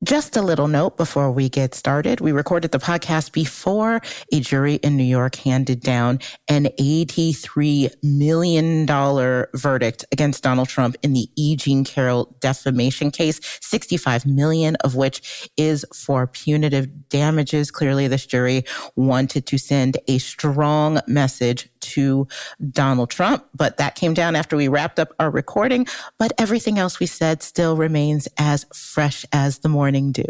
Just a little note before we get started. We recorded the podcast before a jury in New York handed down an $83 million verdict against Donald Trump in the E. Jean Carroll defamation case, $65 million of which is for punitive damages. Clearly, this jury wanted to send a strong message to Donald Trump, but that came down after we wrapped up our recording. But everything else we said still remains as fresh as the morning dew.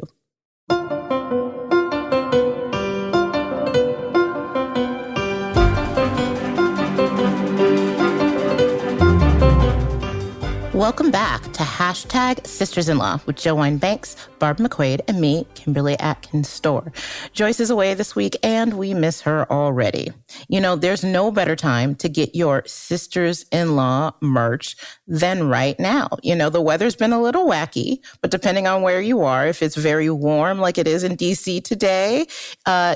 Welcome back to Hashtag Sisters-in-Law with Jo Wine-Banks, Barb McQuaid, and me, Kimberly Atkins Stohr. Joyce is away this week, and we miss her already. You know, there's no better time to get your Sisters-in-Law merch than right now. You know, the weather's been a little wacky, but depending on where you are, if it's very warm like it is in D.C. today,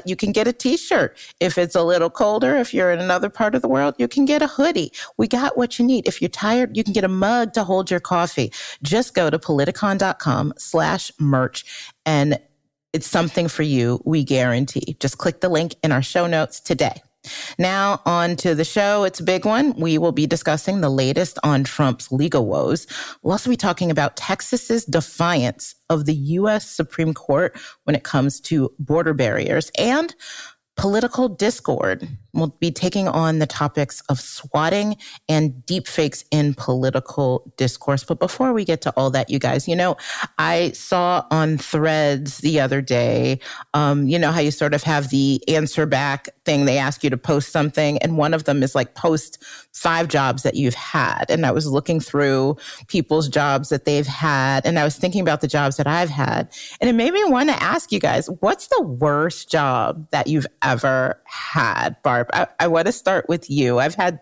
you can get a T-shirt. If it's a little colder, if you're in another part of the world, you can get a hoodie. We got what you need. If you're tired, you can get a mug to hold your coffee. Just go to politicon.com/merch and it's something for you, we guarantee. Just click the link in our show notes today. Now on to the show. It's a big one. We will be discussing the latest on Trump's legal woes. We'll also be talking about Texas's defiance of the U.S. Supreme Court when it comes to border barriers and political discord. We'll be taking on the topics of swatting and deepfakes in political discourse. But before we get to all that, you guys, you know, I saw on Threads the other day, you know how you sort of have the answer back thing. They ask you to post something, and one of them is like, post 5 jobs that you've had. And I was looking through people's jobs that they've had, and I was thinking about the jobs that I've had. And it made me want to ask you guys, what's the worst job that you've ever had? Barb, I want to start with you. I've had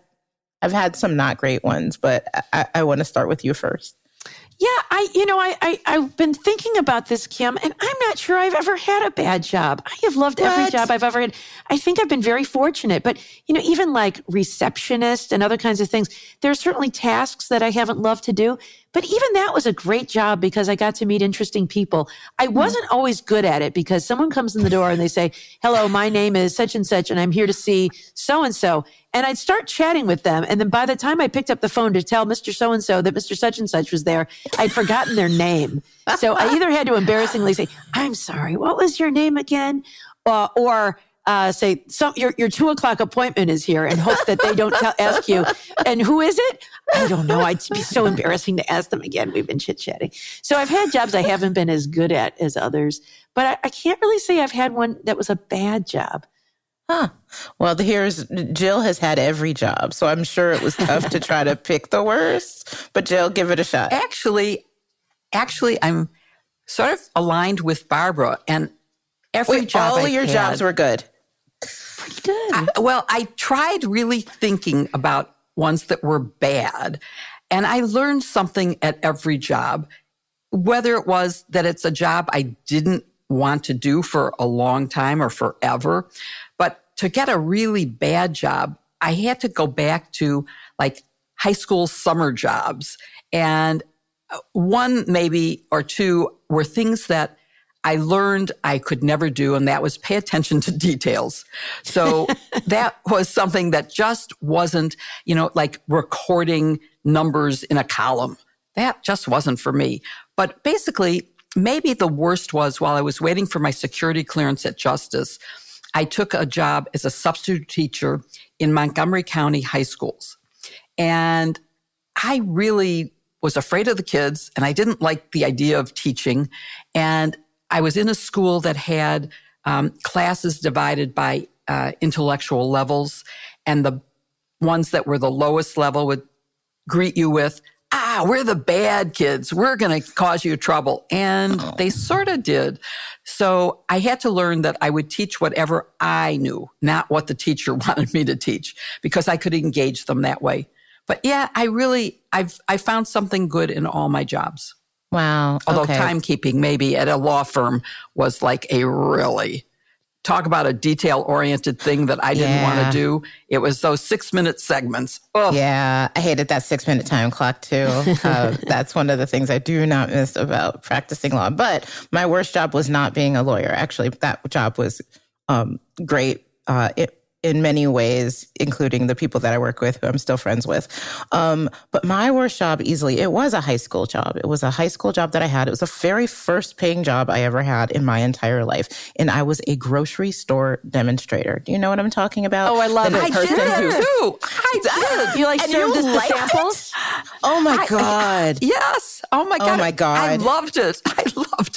some not great ones, but I want to start with you first. Yeah, I've been thinking about this, Kim, and I'm not sure I've ever had a bad job. I have loved every job I've ever had. I think I've been very fortunate, but even like receptionist and other kinds of things, there are certainly tasks that I haven't loved to do. But even that was a great job because I got to meet interesting people. I wasn't always good at it because someone comes in the door and they say, "Hello, my name is such and such, and I'm here to see so-and-so." And I'd start chatting with them. And then by the time I picked up the phone to tell Mr. So-and-so that Mr. such and such was there, I'd forgotten their name. So I either had to embarrassingly say, "I'm sorry, what was your name again?" Or say, your 2:00 appointment is here, and hope that they don't ask you, "And who is it?" I don't know. I'd be so embarrassing to ask them again. We've been chit-chatting. So I've had jobs I haven't been as good at as others, but I can't really say I've had one that was a bad job. Huh. Well, Jill has had every job, so I'm sure it was tough to try to pick the worst, but Jill, give it a shot. Actually, I'm sort of aligned with Barbara, and every job all of your jobs were good. Pretty good. I tried really thinking about ones that were bad, and I learned something at every job, whether it was that it's a job I didn't want to do for a long time or forever. But to get a really bad job, I had to go back to like high school summer jobs. And one maybe or two were things that I learned I could never do, and that was pay attention to details. So that was something that just wasn't, like recording numbers in a column. That just wasn't for me. But basically, maybe the worst was while I was waiting for my security clearance at Justice, I took a job as a substitute teacher in Montgomery County high schools. And I really was afraid of the kids, and I didn't like the idea of teaching. And I was in a school that had classes divided by intellectual levels, and the ones that were the lowest level would greet you with, "We're the bad kids. We're going to cause you trouble." And they sort of did. So I had to learn that I would teach whatever I knew, not what the teacher wanted me to teach, because I could engage them that way. But yeah, I found something good in all my jobs. Wow. Although timekeeping maybe at a law firm was like a really talk about a detail-oriented thing that I didn't want to do. It was those 6-minute segments. Oh. Yeah, I hated that 6-minute time clock too. That's one of the things I do not miss about practicing law. But my worst job was not being a lawyer. Actually, that job was great in many ways, including the people that I work with, who I'm still friends with. But my worst job easily, it was a high school job. It was a high school job that I had. It was the very first paying job I ever had in my entire life. And I was a grocery store demonstrator. Do you know what I'm talking about? Oh, I love it. I did too. I did. You like served us the samples? Oh my God. Yes. Oh my God. Oh my God. I loved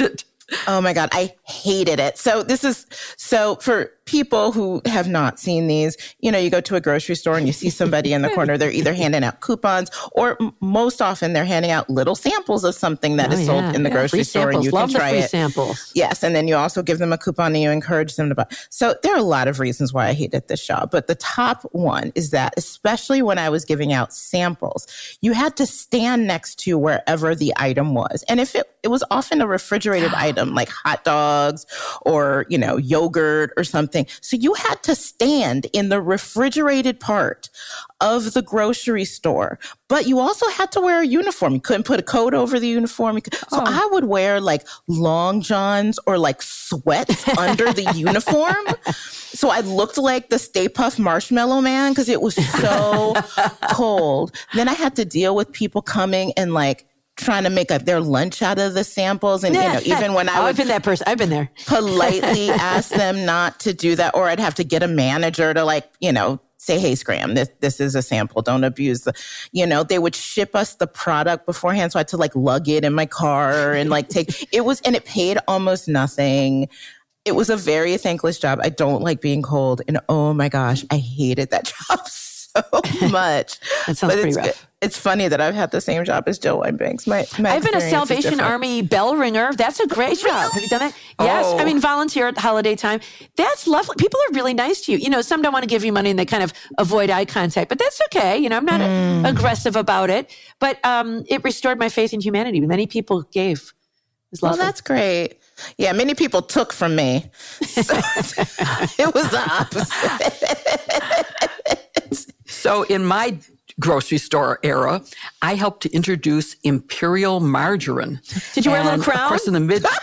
it. Oh my God, I hated it. So for people who have not seen these, you go to a grocery store and you see somebody in the corner, they're either handing out coupons or most often they're handing out little samples of something that is sold in the grocery store and you can try it. Love the free samples. Yes, and then you also give them a coupon and you encourage them to buy. So there are a lot of reasons why I hated this job, but the top one is that especially when I was giving out samples, you had to stand next to wherever the item was. And if it was often a refrigerated item like hot dogs or, yogurt or something. So you had to stand in the refrigerated part of the grocery store, but you also had to wear a uniform. You couldn't put a coat over the uniform. So I would wear like long johns or like sweats under the uniform. So I looked like the Stay Puft Marshmallow Man because it was so cold. Then I had to deal with people coming and like trying to make their lunch out of the samples. And, even when I've been that person. I've been there. Politely ask them not to do that. Or I'd have to get a manager to say, hey, Scram, this is a sample. Don't abuse they would ship us the product beforehand. So I had to lug it in my car and and it paid almost nothing. It was a very thankless job. I don't like being cold. And oh my gosh, I hated that job so much. That sounds pretty rough. It's funny that I've had the same job as Jill Winebanks. I've been a Salvation Army bell ringer. That's a great job. Have you done that? Yes. Oh. I mean, volunteer at holiday time. That's lovely. People are really nice to you. Some don't want to give you money and they kind of avoid eye contact, but that's okay. I'm not aggressive about it, but it restored my faith in humanity. Many people gave. It was lovely. Well, that's great. Yeah, many people took from me. So it was the opposite. So in my grocery store era, I helped to introduce Imperial margarine. Did you wear a little crown? Of course, in the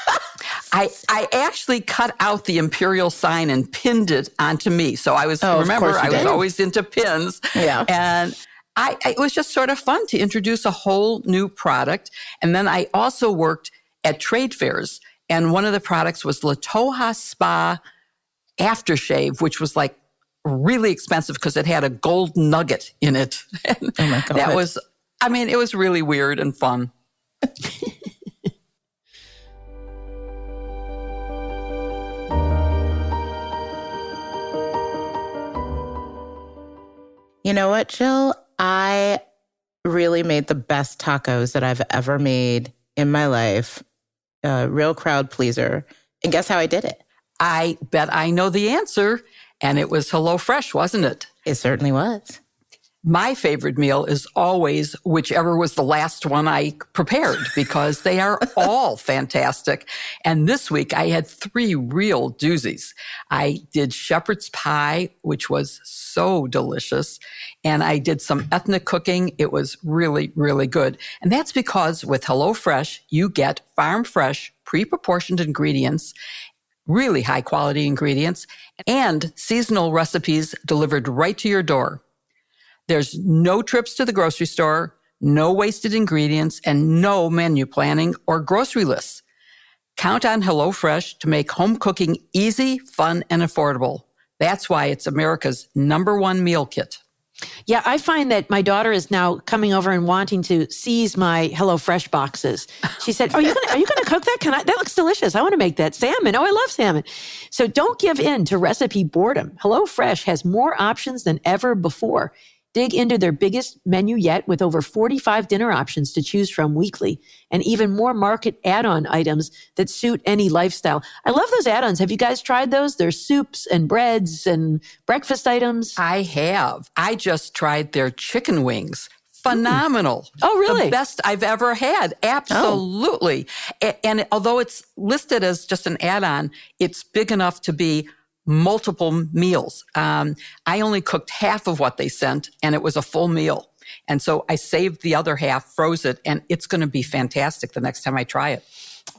I actually cut out the Imperial sign and pinned it onto me. So I was, I was always into pins. Yeah. And it was just sort of fun to introduce a whole new product. And then I also worked at trade fairs. And one of the products was La Toja Spa aftershave, which was really expensive because it had a gold nugget in it. Oh my God. That was, it was really weird and fun. You know what, Jill? I really made the best tacos that I've ever made in my life. Real crowd pleaser. And guess how I did it? I bet I know the answer. And it was HelloFresh, wasn't it? It certainly was. My favorite meal is always whichever was the last one I prepared because they are all fantastic. And this week I had 3 real doozies. I did shepherd's pie, which was so delicious. And I did some ethnic cooking. It was really, really good. And that's because with HelloFresh, you get farm fresh, pre-proportioned ingredients, really high quality ingredients, and seasonal recipes delivered right to your door. There's no trips to the grocery store, no wasted ingredients, and no menu planning or grocery lists. Count on HelloFresh to make home cooking easy, fun, and affordable. That's why it's America's #1 meal kit. Yeah, I find that my daughter is now coming over and wanting to seize my HelloFresh boxes. She said, are you gonna cook that? That looks delicious. I want to make that salmon. Oh, I love salmon. So don't give in to recipe boredom. HelloFresh has more options than ever before. Dig into their biggest menu yet with over 45 dinner options to choose from weekly and even more market add-on items that suit any lifestyle. I love those add-ons. Have you guys tried those? There's soups and breads and breakfast items. I have. I just tried their chicken wings. Phenomenal. Oh, really? The best I've ever had. Absolutely. Oh. And although it's listed as just an add-on, it's big enough to be multiple meals. I only cooked half of what they sent, and it was a full meal. And so I saved the other half, froze it, and it's going to be fantastic the next time I try it.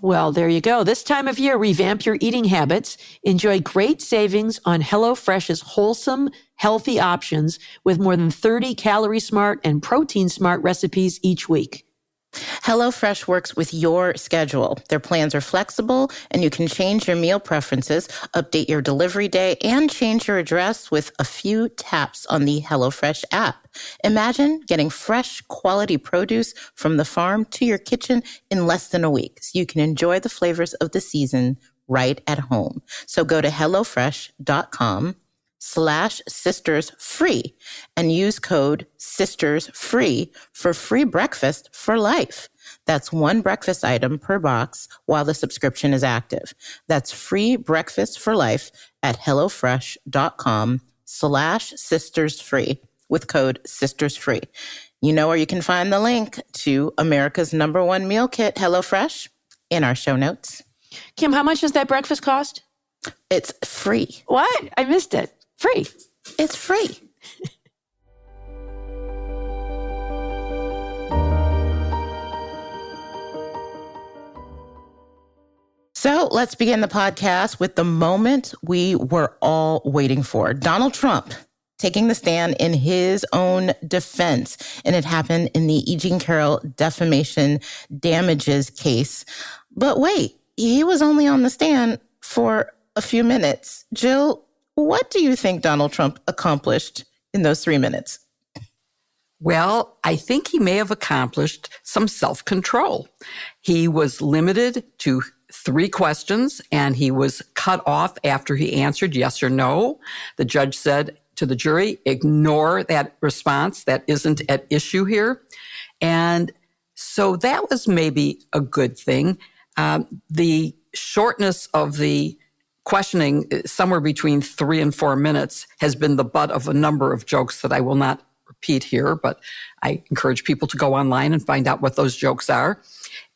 Well, there you go. This time of year, revamp your eating habits. Enjoy great savings on HelloFresh's wholesome, healthy options with more than 30 calorie smart and protein smart recipes each week. HelloFresh works with your schedule. Their plans are flexible, and you can change your meal preferences, update your delivery day, and change your address with a few taps on the HelloFresh app. Imagine getting fresh, quality produce from the farm to your kitchen in less than a week, so you can enjoy the flavors of the season right at home. So go to HelloFresh.com/sistersfree and use code SISTERSFREE for free breakfast for life. That's one breakfast item per box while the subscription is active. That's free breakfast for life at HelloFresh.com/sistersfree with code SISTERSFREE. You know where you can find the link to America's #1 meal kit, HelloFresh, in our show notes. Kim, how much does that breakfast cost? It's free. What? I missed it. Free. It's free. So let's begin the podcast with the moment we were all waiting for. Donald Trump taking the stand in his own defense. And it happened in the E. Jean Carroll defamation damages case. But wait, he was only on the stand for a few minutes. Jill, what do you think Donald Trump accomplished in those 3 minutes? Well, I think he may have accomplished some self-control. He was limited to 3 questions, and he was cut off after he answered yes or no. The judge said to the jury, ignore that response. That isn't at issue here. And so that was maybe a good thing. The shortness of the questioning, somewhere between 3 and 4 minutes, has been the butt of a number of jokes that I will not repeat here, but I encourage people to go online and find out what those jokes are.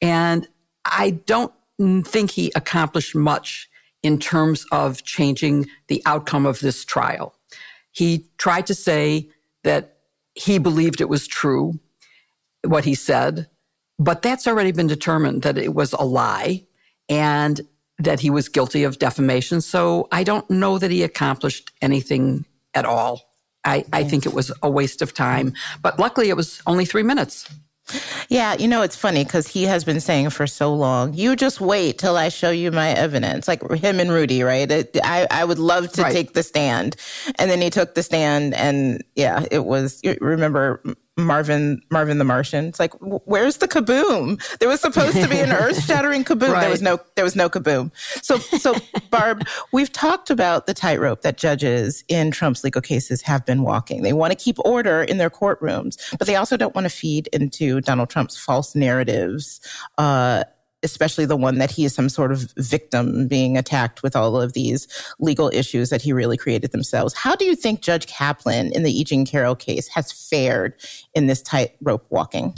And I don't think he accomplished much in terms of changing the outcome of this trial. He tried to say that he believed it was true, what he said, but that's already been determined that it was a lie and that he was guilty of defamation. So I don't know that he accomplished anything at all. I think it was a waste of time. But luckily, it was only 3 minutes. Yeah, you know, it's funny because he has been saying for so long, you just wait till I show you my evidence. Like him and Rudy, right? I would love to take the stand. And then he took the stand and yeah, it was, you remember Marvin the Martian? It's like, where's the kaboom? There was supposed to be an earth-shattering kaboom. Right. There was no kaboom. So Barb, we've talked about the tightrope that judges in Trump's legal cases have been walking. They want to keep order in their courtrooms, but they also don't want to feed into Donald Trump's false narratives, especially the one that he is some sort of victim being attacked with all of these legal issues that he really created themselves. How do you think Judge Kaplan in the E. Jean Carroll case has fared in this tightrope walking?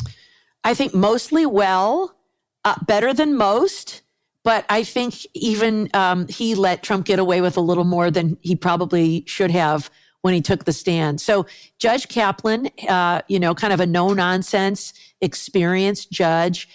I think mostly well, better than most. But I think even he let Trump get away with a little more than he probably should have when he took the stand. So Judge Kaplan, kind of a no-nonsense, experienced judge,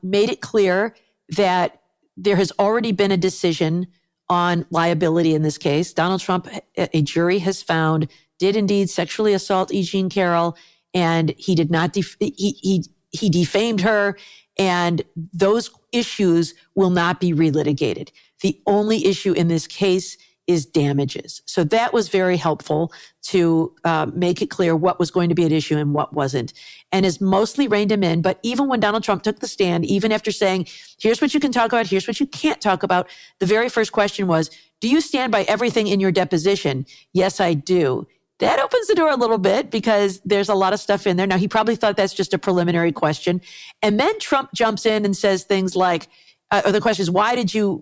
made it clear that there has already been a decision on liability in this case. Donald Trump, a jury has found, did indeed sexually assault E. Jean Carroll, and he did not, he defamed her, and those issues will not be relitigated. The only issue in this case is damages. So that was very helpful to make it clear what was going to be at issue and what wasn't, and has mostly reined him in. But even when Donald Trump took the stand, even after saying, here's what you can talk about, here's what you can't talk about, the very first question was, do you stand by everything in your deposition? Yes, I do. That opens the door a little bit because there's a lot of stuff in there. Now, he probably thought that's just a preliminary question. And then Trump jumps in and says things like, or the question is, why did you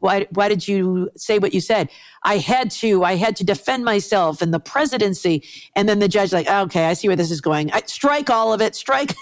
say what you said? I had to defend myself and the presidency. And then the judge like, okay, I see where this is going. Strike all of it, strike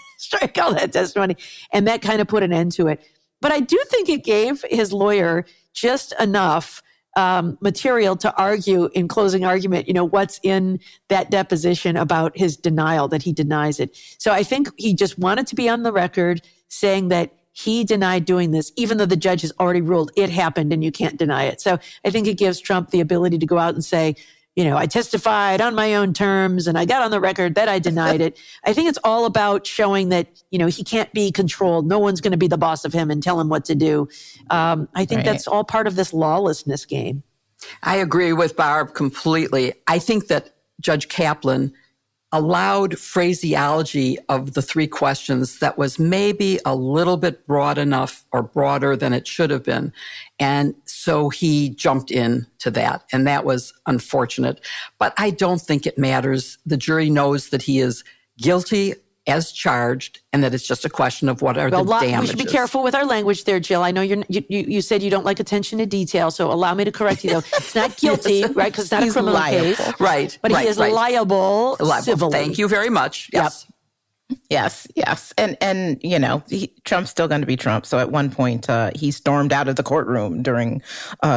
all that testimony. And that kind of put an end to it. But I do think it gave his lawyer just enough material to argue in closing argument, what's in that deposition about his denial, that he denies it. So I think he just wanted to be on the record saying that he denied doing this, even though the judge has already ruled it happened and you can't deny it. So I think it gives Trump the ability to go out and say, I testified on my own terms and I got on the record that I denied it. I think it's all about showing that, he can't be controlled. No one's going to be the boss of him and tell him what to do. I think that's all part of this lawlessness game. I agree with Barb completely. I think that Judge Kaplan allowed phraseology of the three questions that was maybe a little bit broad enough or broader than it should have been. And so he jumped in to that, and that was unfortunate. But I don't think it matters. The jury knows that he is guilty as charged, and that it's just a question of what are the damages. We should be careful with our language there, Jill. I know you said you don't like attention to detail, so allow me to correct you, though. It's not guilty, right? Because it's not a criminal case. Right. But he is liable civilly. Thank you very much. Yes. Yep. Yes. And Trump's still going to be Trump. So at one point, he stormed out of the courtroom during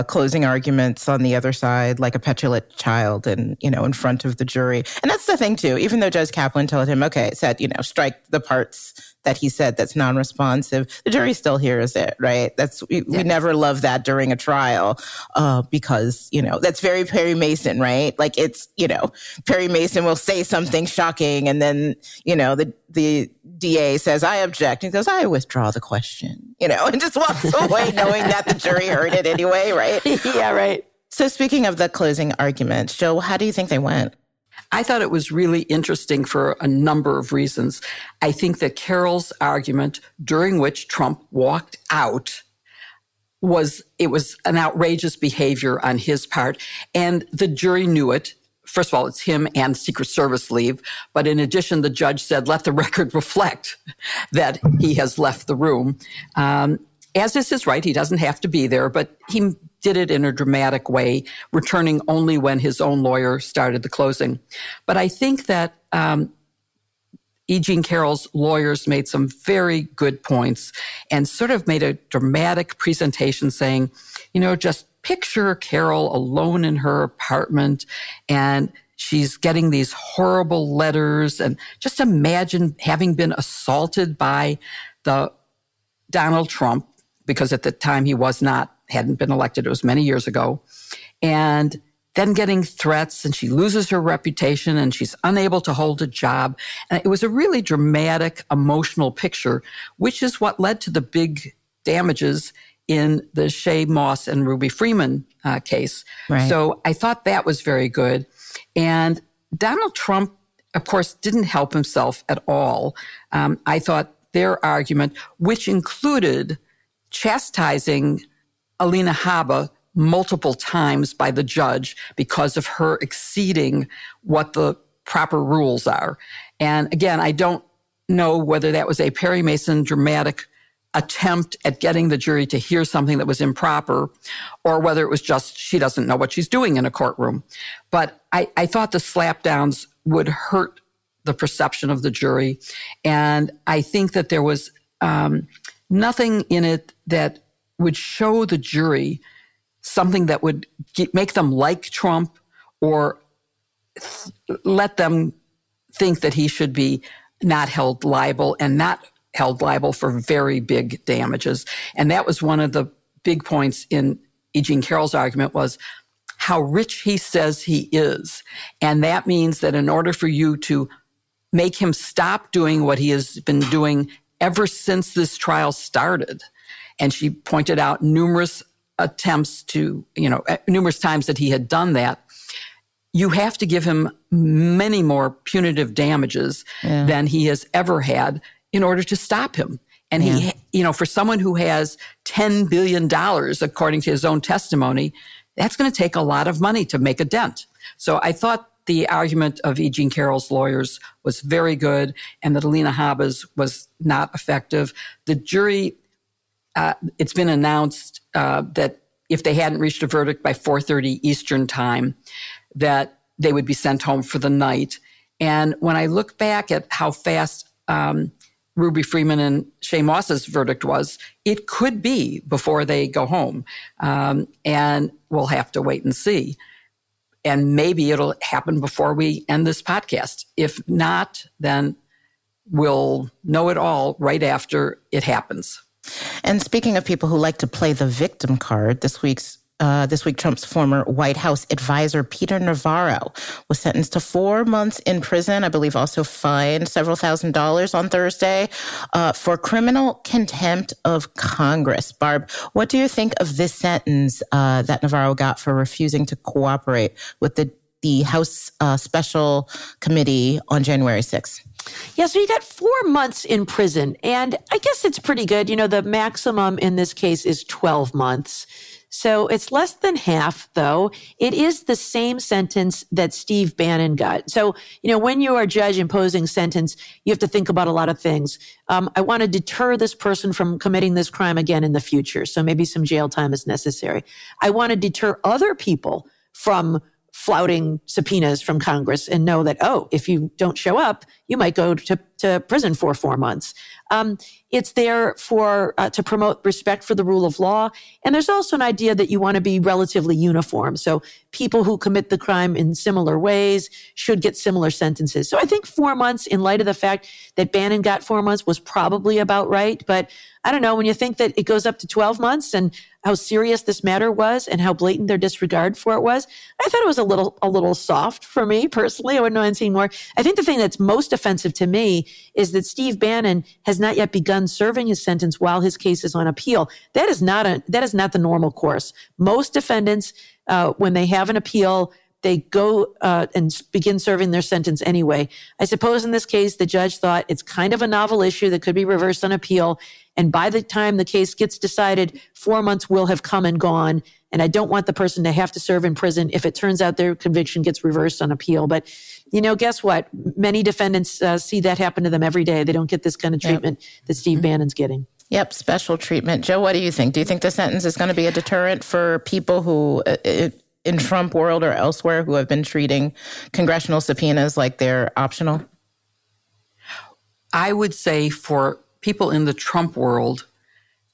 closing arguments on the other side like a petulant child and, in front of the jury. And that's the thing, too. Even though Judge Kaplan told him, said, strike the parts that he said that's non-responsive, the jury still hears it, right? We never love that during a trial because, that's very Perry Mason, right? Like it's, Perry Mason will say something shocking and then, the DA says, I object. And he goes, I withdraw the question, and just walks away knowing that the jury heard it anyway, right? Yeah, right. So speaking of the closing arguments, Joe, how do you think they went? I thought it was really interesting for a number of reasons. I think that Carroll's argument, during which Trump walked out, was an outrageous behavior on his part, and the jury knew it. First of all, it's him and Secret Service leave. But in addition, the judge said, let the record reflect that he has left the room. As is his right, he doesn't have to be there, but he did it in a dramatic way, returning only when his own lawyer started the closing. But I think that E. Jean Carroll's lawyers made some very good points and sort of made a dramatic presentation saying, just picture Carroll alone in her apartment and she's getting these horrible letters, and just imagine having been assaulted by the Donald Trump, because at the time he hadn't been elected. It was many years ago. And then getting threats, and she loses her reputation and she's unable to hold a job. And it was a really dramatic, emotional picture, which is what led to the big damages in the Shea Moss and Ruby Freeman case. Right. So I thought that was very good. And Donald Trump, of course, didn't help himself at all. I thought their argument, which included chastising Alina Habba multiple times by the judge because of her exceeding what the proper rules are. And again, I don't know whether that was a Perry Mason dramatic attempt at getting the jury to hear something that was improper, or whether it was just she doesn't know what she's doing in a courtroom. But I thought the slapdowns would hurt the perception of the jury. And I think that there was nothing in it that would show the jury something that would make them like Trump or let them think that he should be not held liable, and not held liable for very big damages. And that was one of the big points in E. Jean Carroll's argument, was how rich he says he is. And that means that in order for you to make him stop doing what he has been doing ever since this trial started, and she pointed out numerous attempts to, numerous times that he had done that, you have to give him many more punitive damages than he has ever had in order to stop him. And he, for someone who has $10 billion, according to his own testimony, that's going to take a lot of money to make a dent. So I thought the argument of E. Jean Carroll's lawyers was very good, and that Alina Habba's was not effective. The jury, it's been announced that if they hadn't reached a verdict by 4:30 Eastern time, that they would be sent home for the night. And when I look back at how fast Ruby Freeman and Shay Moss's verdict was, it could be before they go home. And we'll have to wait and see. And maybe it'll happen before we end this podcast. If not, then we'll know it all right after it happens. And speaking of people who like to play the victim card, this week, Trump's former White House advisor, Peter Navarro, was sentenced to 4 months in prison, I believe also fined several $1,000s on Thursday, for criminal contempt of Congress. Barb, what do you think of this sentence that Navarro got for refusing to cooperate with the House Special Committee on January 6th? Yeah, so he got 4 months in prison, and I guess it's pretty good. You know, the maximum in this case is 12 months. So it's less than half, though. It is the same sentence that Steve Bannon got. So, you know, when you are a judge imposing sentence, you have to think about a lot of things. I want to deter this person from committing this crime again in the future. So maybe some jail time is necessary. I want to deter other people from flouting subpoenas from Congress and know that, oh, if you don't show up, you might go to prison for 4 months. It's there for to promote respect for the rule of law. And there's also an idea that you want to be relatively uniform. So people who commit the crime in similar ways should get similar sentences. So I think 4 months, in light of the fact that Bannon got 4 months, was probably about right. But I don't know, when you think that it goes up to 12 months and how serious this matter was and how blatant their disregard for it was, I thought it was a little soft for me personally. I wouldn't mind seeing more. I think the thing that's most offensive to me is that Steve Bannon has not yet begun serving his sentence while his case is on appeal. That is not the normal course. Most defendants, when they have an appeal, they go and begin serving their sentence anyway. I suppose in this case, the judge thought it's kind of a novel issue that could be reversed on appeal. And by the time the case gets decided, 4 months will have come and gone. And I don't want the person to have to serve in prison if it turns out their conviction gets reversed on appeal. But, you know, guess what? Many defendants see that happen to them every day. They don't get this kind of treatment that Steve Bannon's getting. Yep, special treatment. Joe, what do you think? Do you think the sentence is going to be a deterrent for people who, in Trump world or elsewhere, who have been treating congressional subpoenas like they're optional? I would say for people in the Trump world,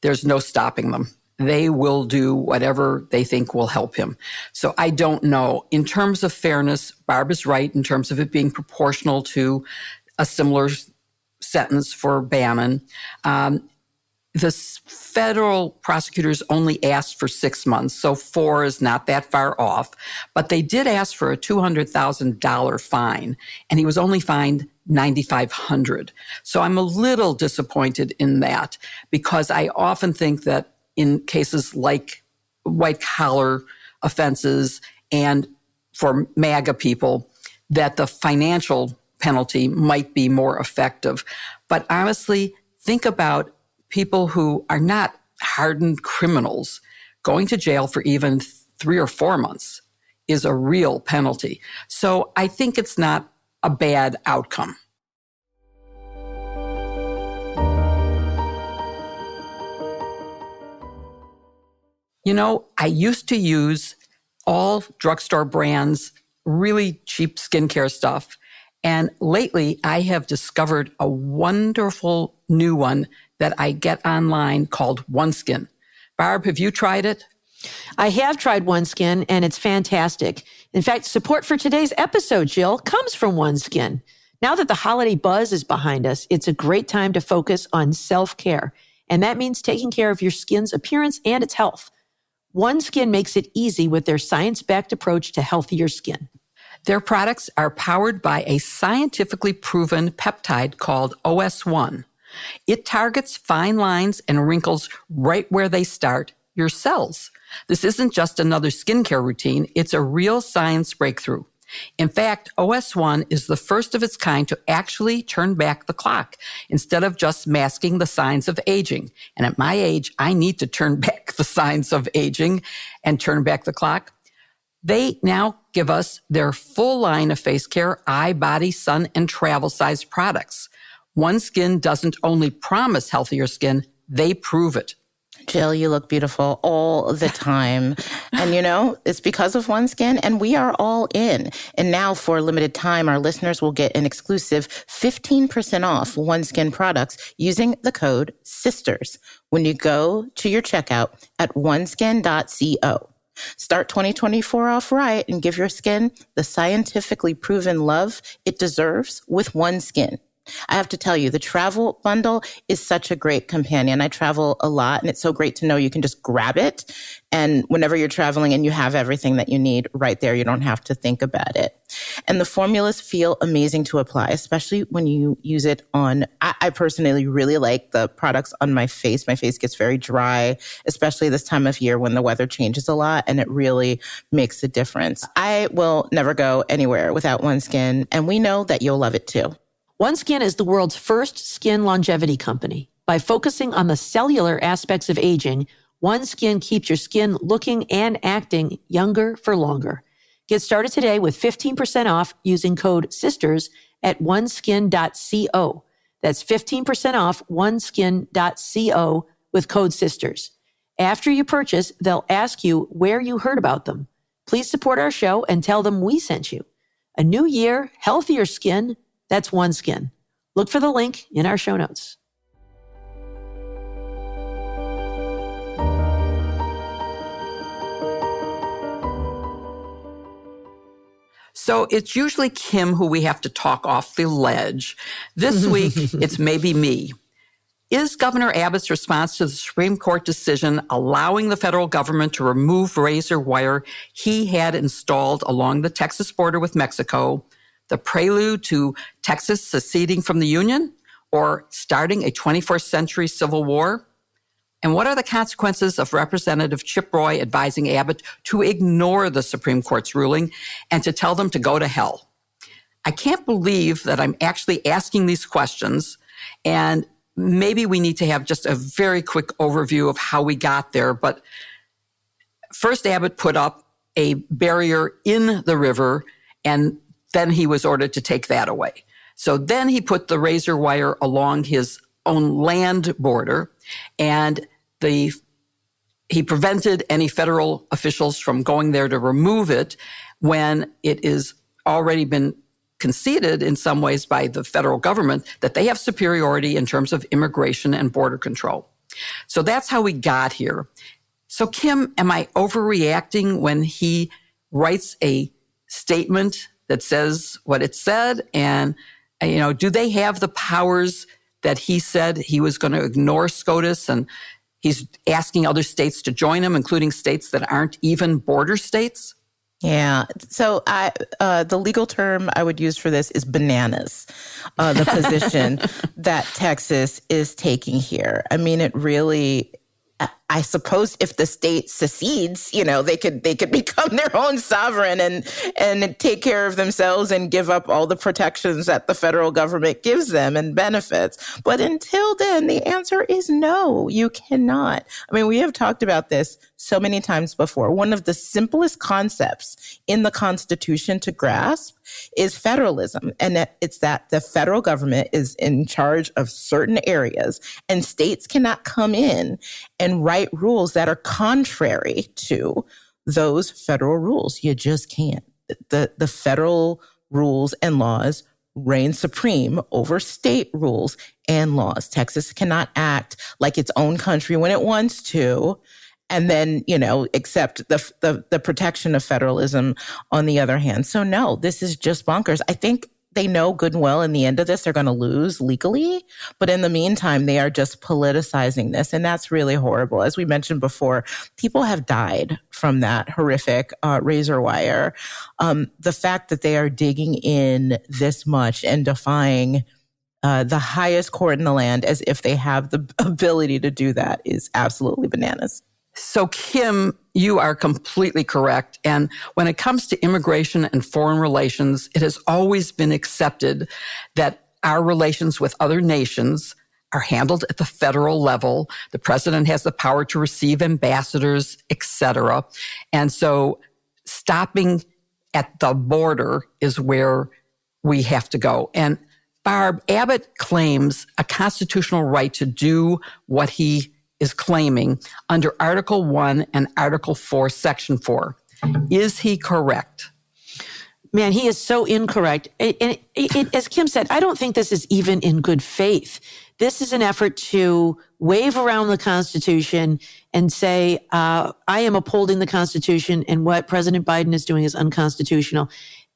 there's no stopping them. They will do whatever they think will help him. So I don't know. In terms of fairness, Barb is right in terms of it being proportional to a similar sentence for Bannon. The federal prosecutors only asked for 6 months, so 4 is not that far off. But they did ask for a $200,000 fine, and he was only fined $9,500. So I'm a little disappointed in that, because I often think that in cases like white-collar offenses and for MAGA people, that the financial penalty might be more effective. But honestly, think about people who are not hardened criminals. Going to jail for even 3 or 4 months is a real penalty. So I think it's not a bad outcome. You know, I used to use all drugstore brands, really cheap skincare stuff. And lately, I have discovered a wonderful new one that I get online called OneSkin. Barb, have you tried it? I have tried OneSkin, and it's fantastic. In fact, support for today's episode, Jill, comes from OneSkin. Now that the holiday buzz is behind us, it's a great time to focus on self-care. And that means taking care of your skin's appearance and its health. OneSkin makes it easy with their science-backed approach to healthier skin. Their products are powered by a scientifically proven peptide called OS1. It targets fine lines and wrinkles right where they start, your cells. This isn't just another skincare routine, it's a real science breakthrough. In fact, OS1 is the first of its kind to actually turn back the clock instead of just masking the signs of aging. And at my age, I need to turn back the signs of aging and turn back the clock. They now give us their full line of face care, eye, body, sun, and travel size products. OneSkin doesn't only promise healthier skin, they prove it. Jill, you look beautiful all the time. And it's because of OneSkin, and we are all in. And now for a limited time, our listeners will get an exclusive 15% off OneSkin products using the code SISTERS when you go to your checkout at oneskin.co. Start 2024 off right and give your skin the scientifically proven love it deserves with OneSkin. I have to tell you, the travel bundle is such a great companion. I travel a lot, and it's so great to know you can just grab it. And whenever you're traveling and you have everything that you need right there, you don't have to think about it. And the formulas feel amazing to apply, especially when you use it on, I personally really like the products on my face. My face gets very dry, especially this time of year when the weather changes a lot, and it really makes a difference. I will never go anywhere without OneSkin, and we know that you'll love it too. OneSkin is the world's first skin longevity company. By focusing on the cellular aspects of aging, OneSkin keeps your skin looking and acting younger for longer. Get started today with 15% off using code SISTERS at oneskin.co. That's 15% off oneskin.co with code SISTERS. After you purchase, they'll ask you where you heard about them. Please support our show and tell them we sent you. A new year, healthier skin. That's OneSkin. Look for the link in our show notes. So it's usually Kim who we have to talk off the ledge. This week, it's maybe me. Is Governor Abbott's response to the Supreme Court decision allowing the federal government to remove razor wire he had installed along the Texas border with Mexico the prelude to Texas seceding from the Union or starting a 21st century civil war? And what are the consequences of Representative Chip Roy advising Abbott to ignore the Supreme Court's ruling and to tell them to go to hell? I can't believe that I'm actually asking these questions, and maybe we need to have just a very quick overview of how we got there. But first, Abbott put up a barrier in the river, and then he was ordered to take that away. So then he put the razor wire along his own land border, and he prevented any federal officials from going there to remove it when it is already been conceded in some ways by the federal government that they have superiority in terms of immigration and border control. So that's how we got here. So Kim, am I overreacting when he writes a statement that says what it said? And, do they have the powers that he said he was going to ignore SCOTUS, and he's asking other states to join him, including states that aren't even border states? Yeah. So the legal term I would use for this is bananas, the position that Texas is taking here. I mean, it really, I suppose if the state secedes, they could become their own sovereign and take care of themselves and give up all the protections that the federal government gives them and benefits. But until then, the answer is no, you cannot. I mean, we have talked about this so many times before. One of the simplest concepts in the Constitution to grasp is federalism. And it's that the federal government is in charge of certain areas, and states cannot come in and write rules that are contrary to those federal rules. You just can't. The federal rules and laws reign supreme over state rules and laws. Texas cannot act like its own country when it wants to, and then, accept the protection of federalism on the other hand. So no, this is just bonkers. I think they know good and well in the end of this, they're going to lose legally. But in the meantime, they are just politicizing this. And that's really horrible. As we mentioned before, people have died from that horrific razor wire. The fact that they are digging in this much and defying the highest court in the land as if they have the ability to do that is absolutely bananas. So, Kim, you are completely correct. And when it comes to immigration and foreign relations, it has always been accepted that our relations with other nations are handled at the federal level. The president has the power to receive ambassadors, etc. And so stopping at the border is where we have to go. And Barb, Abbott claims a constitutional right to do what he is claiming under Article 1 and Article 4, Section 4. Is he correct? Man, he is so incorrect. As Kim said, I don't think this is even in good faith. This is an effort to wave around the Constitution and say, I am upholding the Constitution, and what President Biden is doing is unconstitutional.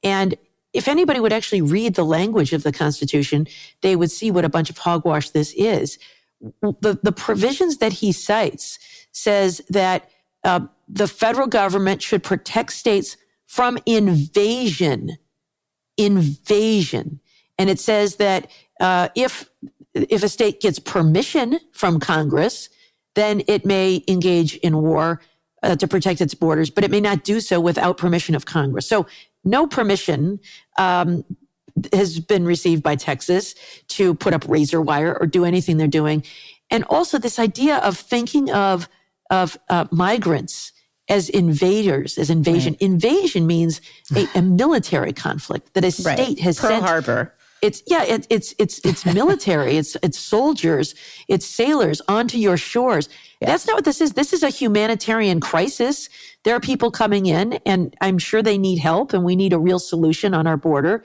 And if anybody would actually read the language of the Constitution, they would see what a bunch of hogwash this is. The provisions that he cites says that the federal government should protect states from invasion. And it says that if a state gets permission from Congress, then it may engage in war to protect its borders, but it may not do so without permission of Congress. So no permission has been received by Texas to put up razor wire or do anything they're doing. And also this idea of thinking of migrants as invaders, as invasion. Right. Invasion means a military conflict that a state has Pearl sent. Harbor. It's military. It's soldiers. It's sailors onto your shores. Yes. That's not what this is. This is a humanitarian crisis. There are people coming in, and I'm sure they need help, and we need a real solution on our border.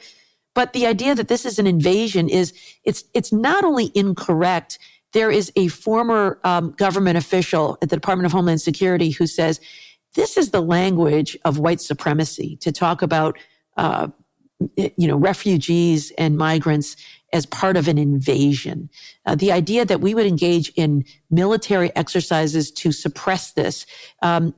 But the idea that this is an invasion it's not only incorrect. There is a former government official at the Department of Homeland Security who says, this is the language of white supremacy to talk about, refugees and migrants as part of an invasion. The idea that we would engage in military exercises to suppress this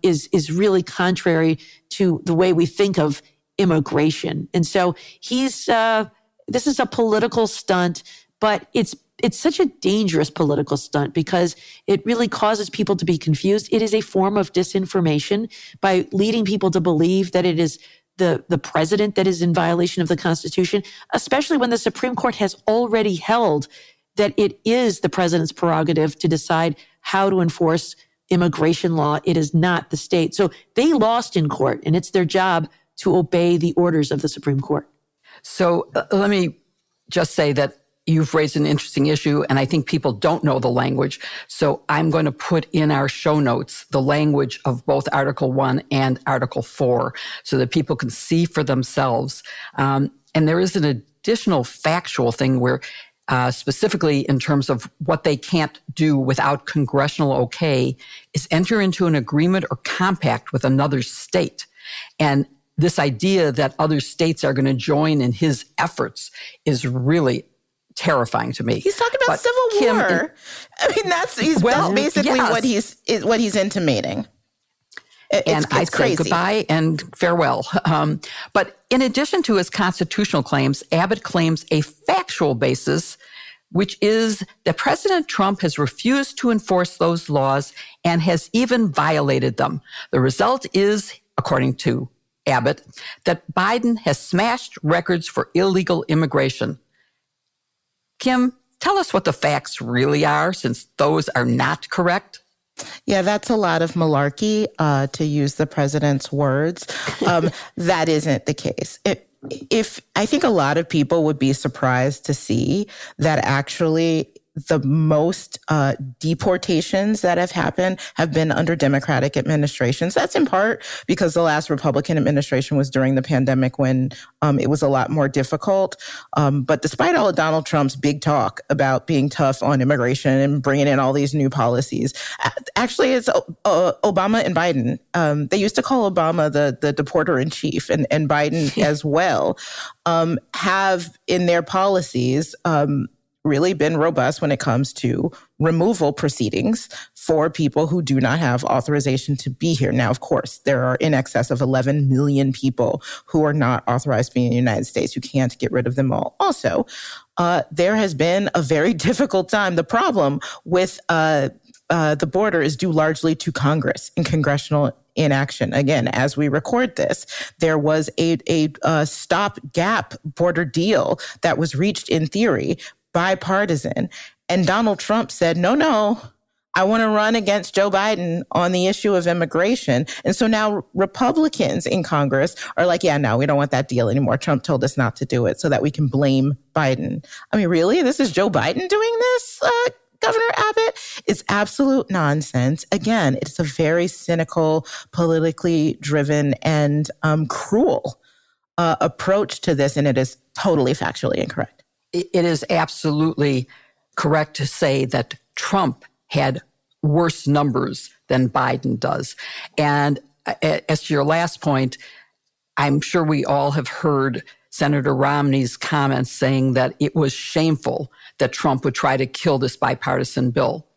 is really contrary to the way we think of immigration. And so this is a political stunt, but it's such a dangerous political stunt because it really causes people to be confused. It is a form of disinformation by leading people to believe that it is the president that is in violation of the Constitution, especially when the Supreme Court has already held that it is the president's prerogative to decide how to enforce immigration law. It is not the state. So they lost in court, and it's their job to obey the orders of the Supreme Court. So let me just say that you've raised an interesting issue, and I think people don't know the language. So I'm going to put in our show notes the language of both Article 1 and Article 4 so that people can see for themselves. And there is an additional factual thing where specifically in terms of what they can't do without congressional okay is enter into an agreement or compact with another state. And this idea that other states are going to join in his efforts is really terrifying to me. He's talking about civil war. That's basically what he's intimating. It's I say goodbye and farewell. But in addition to his constitutional claims, Abbott claims a factual basis, which is that President Trump has refused to enforce those laws and has even violated them. The result is, according to Abbott, that Biden has smashed records for illegal immigration. Kim, tell us what the facts really are, since those are not correct. Yeah, that's a lot of malarkey, to use the president's words. That isn't the case. If I think a lot of people would be surprised to see that actually the most deportations that have happened have been under Democratic administrations. That's in part because the last Republican administration was during the pandemic when it was a lot more difficult. But despite all of Donald Trump's big talk about being tough on immigration and bringing in all these new policies, actually it's Obama and Biden. They used to call Obama the deporter in chief, and Biden as well have in their policies really been robust when it comes to removal proceedings for people who do not have authorization to be here. Now, of course, there are in excess of 11 million people who are not authorized to be in the United States. You can't get rid of them all. Also, there has been a very difficult time. The problem with the border is due largely to Congress and congressional inaction. Again, as we record this, there was a stopgap border deal that was reached in theory, bipartisan. And Donald Trump said, no, I want to run against Joe Biden on the issue of immigration. And so now Republicans in Congress are like, yeah, no, we don't want that deal anymore. Trump told us not to do it so that we can blame Biden. I mean, really? This is Joe Biden doing this, Governor Abbott is absolute nonsense. Again, it's a very cynical, politically driven, and cruel approach to this, and it is totally factually incorrect. It is absolutely correct to say that Trump had worse numbers than Biden does. And as to your last point, I'm sure we all have heard Senator Romney's comments saying that it was shameful that Trump would try to kill this bipartisan bill.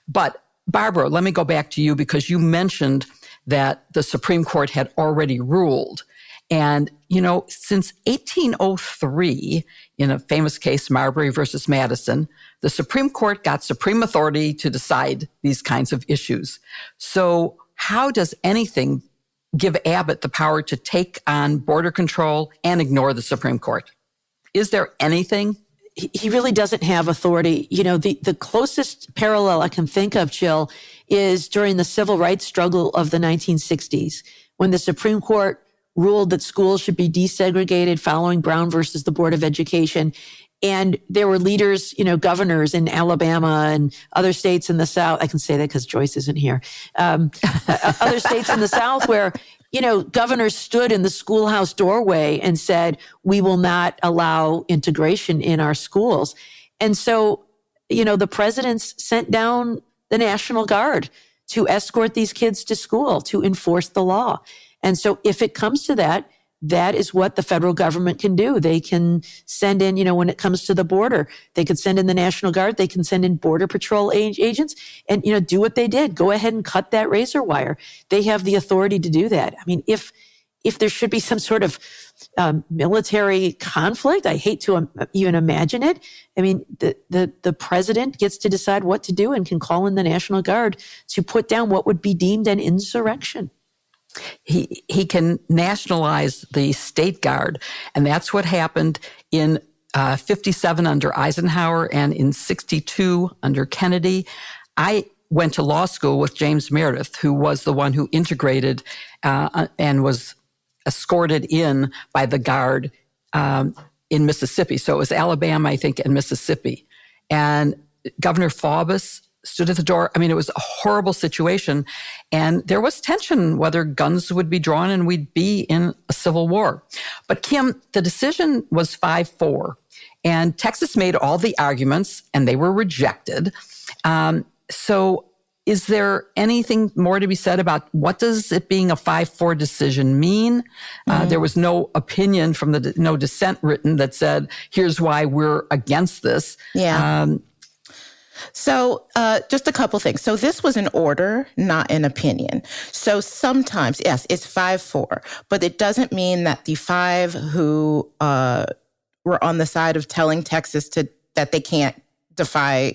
But Barbara, let me go back to you because you mentioned that the Supreme Court had already ruled. And, since 1803, in a famous case, Marbury versus Madison, the Supreme Court got supreme authority to decide these kinds of issues. So how does anything give Abbott the power to take on border control and ignore the Supreme Court? Is there anything? He really doesn't have authority. The closest parallel I can think of, Jill, is during the civil rights struggle of the 1960s, when the Supreme Court ruled that schools should be desegregated following Brown versus the Board of Education. And there were leaders, governors in Alabama and other states in the South. I can say that because Joyce isn't here. Other states in the South where, governors stood in the schoolhouse doorway and said, we will not allow integration in our schools. And so, the presidents sent down the National Guard to escort these kids to school, to enforce the law. And so if it comes to that, that is what the federal government can do. They can send in, when it comes to the border, they could send in the National Guard, they can send in Border Patrol agents and, do what they did. Go ahead and cut that razor wire. They have the authority to do that. I mean, if there should be some sort of military conflict, I hate to even imagine it. I mean, the president gets to decide what to do and can call in the National Guard to put down what would be deemed an insurrection. He can nationalize the state guard. And that's what happened in 57 under Eisenhower and in 62 under Kennedy. I went to law school with James Meredith, who was the one who integrated and was escorted in by the guard in Mississippi. So it was Alabama, I think, and Mississippi. And Governor Faubus stood at the door. I mean, it was a horrible situation. And there was tension whether guns would be drawn and we'd be in a civil war. But Kim, the decision was 5-4. And Texas made all the arguments and they were rejected. So is there anything more to be said about what does it being a 5-4 decision mean? There was no opinion from no dissent written that said, here's why we're against this. Yeah. So just a couple things. So this was an order, not an opinion. So sometimes, yes, it's 5-4, but it doesn't mean that the 5 who were on the side of telling Texas that they can't defy,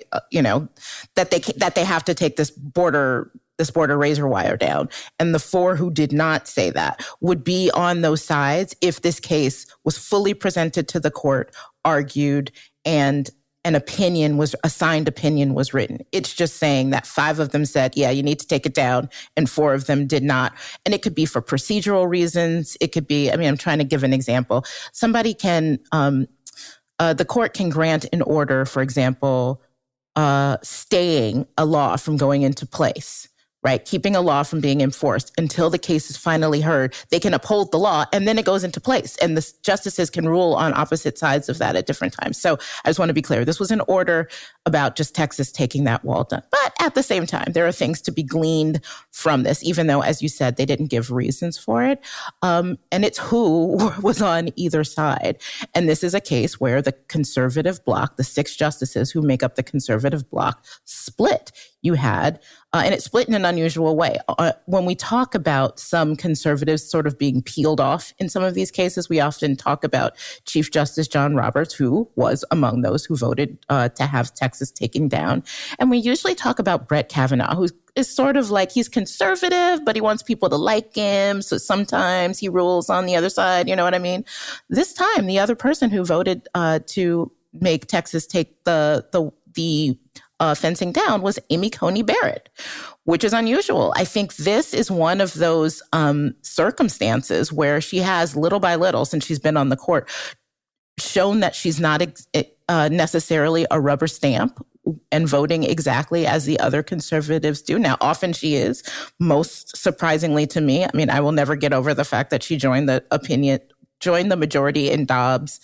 that they have to take this border razor wire down. And the 4 who did not say that would be on those sides if this case was fully presented to the court, argued, and an assigned opinion was written. It's just saying that 5 of them said, yeah, you need to take it down, and 4 of them did not. And it could be for procedural reasons. It could be, I'm trying to give an example. Somebody can, the court can grant an order, for example, staying a law from going into place, right? Keeping a law from being enforced until the case is finally heard. They can uphold the law and then it goes into place. And the justices can rule on opposite sides of that at different times. So I just want to be clear. This was an order about just Texas taking that wall down. But at the same time, there are things to be gleaned from this, even though, as you said, they didn't give reasons for it. And it's who was on either side. And this is a case where the conservative bloc, the 6 justices who make up the conservative bloc, split. You had, and it split in an unusual way. When we talk about some conservatives sort of being peeled off in some of these cases, we often talk about Chief Justice John Roberts, who was among those who voted to have Texas taken down. And we usually talk about Brett Kavanaugh, who is sort of like, he's conservative, but he wants people to like him. So sometimes he rules on the other side. You know what I mean? This time, the other person who voted to make Texas take the fencing down was Amy Coney Barrett, which is unusual. I think this is one of those circumstances where she has little by little, since she's been on the court, shown that she's not necessarily a rubber stamp and voting exactly as the other conservatives do. Now, often she is, most surprisingly to me. I mean, I will never get over the fact that she joined the majority in Dobbs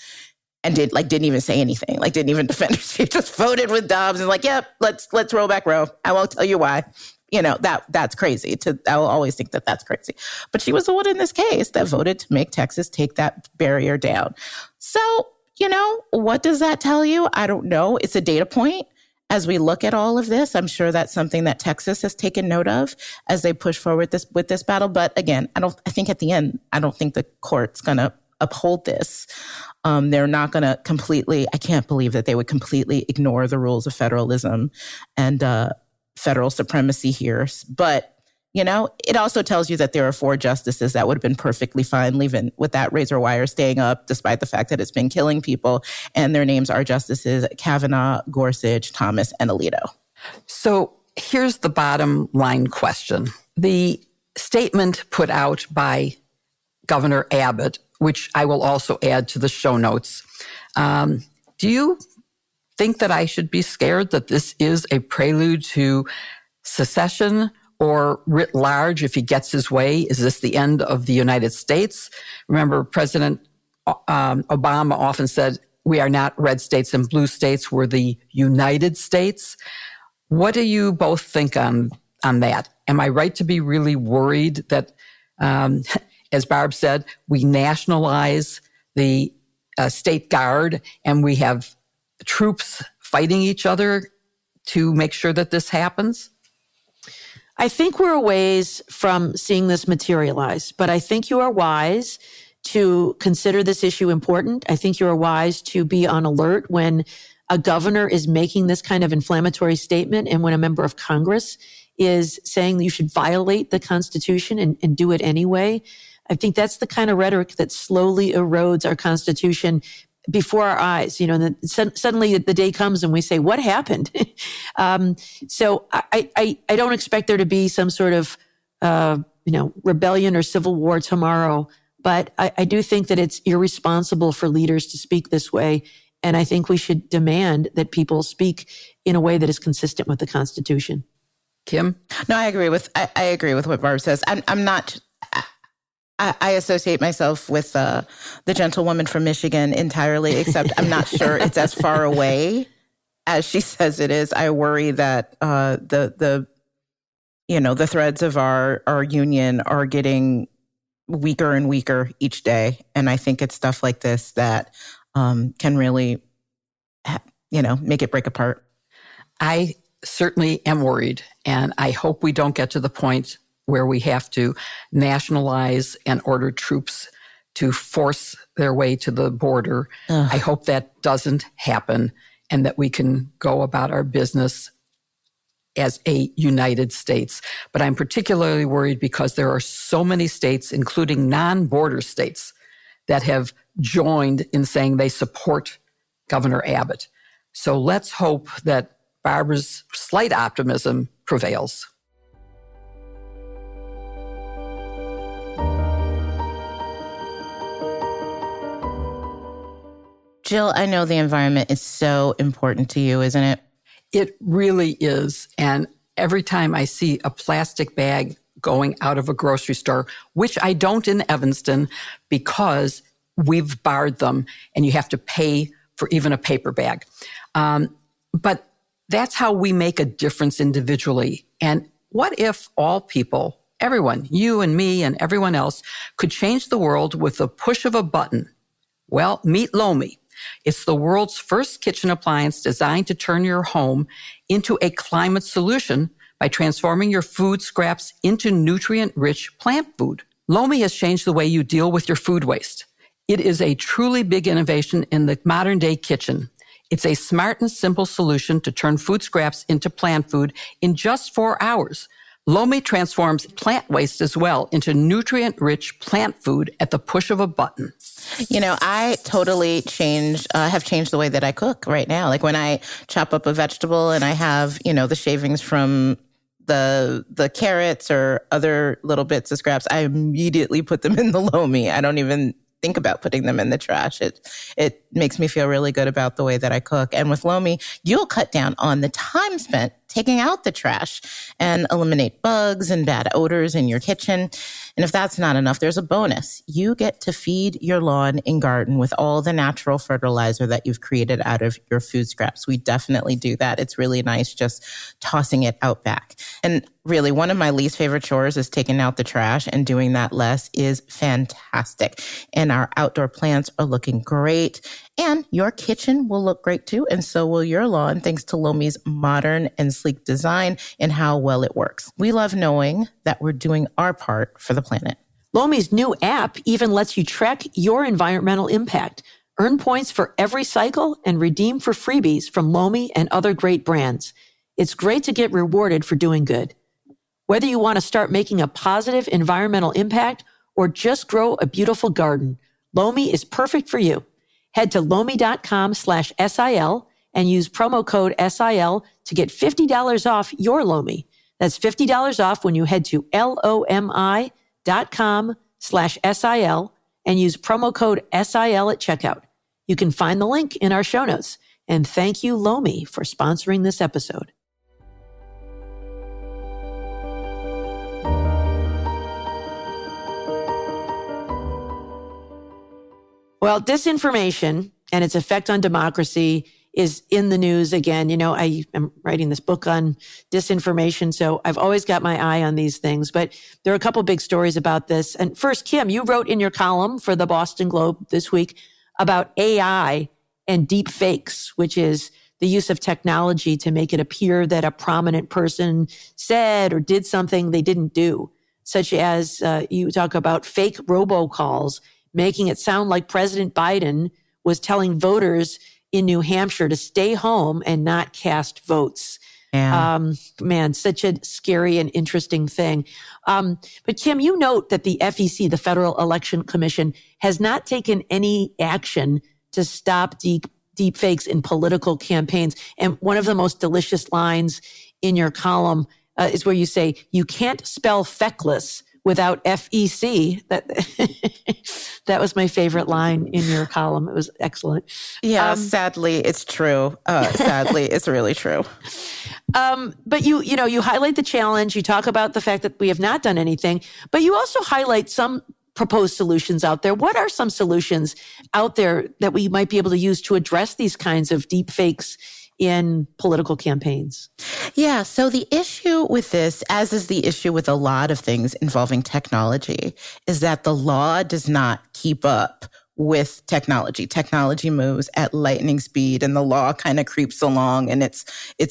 and didn't even say anything, didn't even defend her. She just voted with Dobbs and yep, let's roll back Roe. I won't tell you why. That's crazy. I will always think that that's crazy. But she was the one in this case that voted to make Texas take that barrier down. So, what does that tell you? I don't know. It's a data point. As we look at all of this, I'm sure that's something that Texas has taken note of as they push forward with this battle. But again, I think at the end, I don't think the court's going to uphold this. They're not going to I can't believe that they would completely ignore the rules of federalism and federal supremacy here. But, it also tells you that there are 4 justices that would have been perfectly fine leaving with that razor wire staying up, despite the fact that it's been killing people. And their names are Justices Kavanaugh, Gorsuch, Thomas, and Alito. So here's the bottom line question. The statement put out by Governor Abbott, which I will also add to the show notes. Do you think that I should be scared that this is a prelude to secession, or writ large, if he gets his way? Is this the end of the United States? Remember, President Obama often said, we are not red states and blue states, we're the United States. What do you both think on that? Am I right to be really worried that, as Barb said, we nationalize the state guard and we have troops fighting each other to make sure that this happens? I think we're a ways from seeing this materialize, but I think you are wise to consider this issue important. I think you are wise to be on alert when a governor is making this kind of inflammatory statement and when a member of Congress is saying that you should violate the Constitution and do it anyway. I think that's the kind of rhetoric that slowly erodes our Constitution before our eyes, and then suddenly the day comes and we say, what happened? So I don't expect there to be some sort of, rebellion or civil war tomorrow, but I do think that it's irresponsible for leaders to speak this way. And I think we should demand that people speak in a way that is consistent with the Constitution. Kim? No, I agree with what Barb says. I'm not... I associate myself with the gentlewoman from Michigan entirely, except I'm not sure it's as far away as she says it is. I worry that the threads of our union are getting weaker and weaker each day, and I think it's stuff like this that can really, make it break apart. I certainly am worried, and I hope we don't get to the point where we have to nationalize and order troops to force their way to the border. Ugh. I hope that doesn't happen and that we can go about our business as a United States. But I'm particularly worried because there are so many states, including non-border states, that have joined in saying they support Governor Abbott. So let's hope that Barbara's slight optimism prevails. Jill, I know the environment is so important to you, isn't it? It really is. And every time I see a plastic bag going out of a grocery store, which I don't in Evanston because we've barred them and you have to pay for even a paper bag. But that's how we make a difference individually. And what if all people, everyone, you and me and everyone else, could change the world with the push of a button? Well, meet Lomi. It's the world's first kitchen appliance designed to turn your home into a climate solution by transforming your food scraps into nutrient-rich plant food. Lomi has changed the way you deal with your food waste. It is a truly big innovation in the modern-day kitchen. It's a smart and simple solution to turn food scraps into plant food in just 4 hours. Lomi transforms plant waste as well into nutrient-rich plant food at the push of a button. I totally have changed the way that I cook right now. Like when I chop up a vegetable and I have, the shavings from the carrots or other little bits of scraps, I immediately put them in the Lomi. I don't even think about putting them in the trash. It makes me feel really good about the way that I cook. And with Lomi, you'll cut down on the time spent taking out the trash and eliminate bugs and bad odors in your kitchen. And if that's not enough, there's a bonus. You get to feed your lawn and garden with all the natural fertilizer that you've created out of your food scraps. We definitely do that. It's really nice just tossing it out back. And really, one of my least favorite chores is taking out the trash, and doing that less is fantastic. And our outdoor plants are looking great. And your kitchen will look great too, and so will your lawn, thanks to Lomi's modern and sleek design and how well it works. We love knowing that we're doing our part for the planet. Lomi's new app even lets you track your environmental impact, earn points for every cycle, and redeem for freebies from Lomi and other great brands. It's great to get rewarded for doing good. Whether you want to start making a positive environmental impact or just grow a beautiful garden, Lomi is perfect for you. Head to lomi.com/SIL and use promo code SIL to get $50 off your Lomi. That's $50 off when you head to LOMI.com/SIL and use promo code SIL at checkout. You can find the link in our show notes. And thank you, Lomi, for sponsoring this episode. Well, disinformation and its effect on democracy is in the news again. You know, I am writing this book on disinformation, so I've always got my eye on these things. But there are a couple big stories about this. And first, Kim, you wrote in your column for the Boston Globe this week about AI and deepfakes, which is the use of technology to make it appear that a prominent person said or did something they didn't do, such as you talk about fake robocalls, making it sound like President Biden was telling voters in New Hampshire to stay home and not cast votes. Yeah. Man, such a scary and interesting thing. But Kim, you note that the FEC, the Federal Election Commission, has not taken any action to stop deepfakes in political campaigns. And one of the most delicious lines in your column is where you say, you can't spell feckless without FEC. That was my favorite line in your column. It was excellent. Yeah, sadly, it's true. Sadly, it's really true. But you highlight the challenge. You talk about the fact that we have not done anything, but you also highlight some proposed solutions out there. What are some solutions out there that we might be able to use to address these kinds of deep fakes in political campaigns? Yeah. So the issue with this, as is the issue with a lot of things involving technology, is that the law does not keep up with technology. Technology moves at lightning speed, and the law kind of creeps along, and it's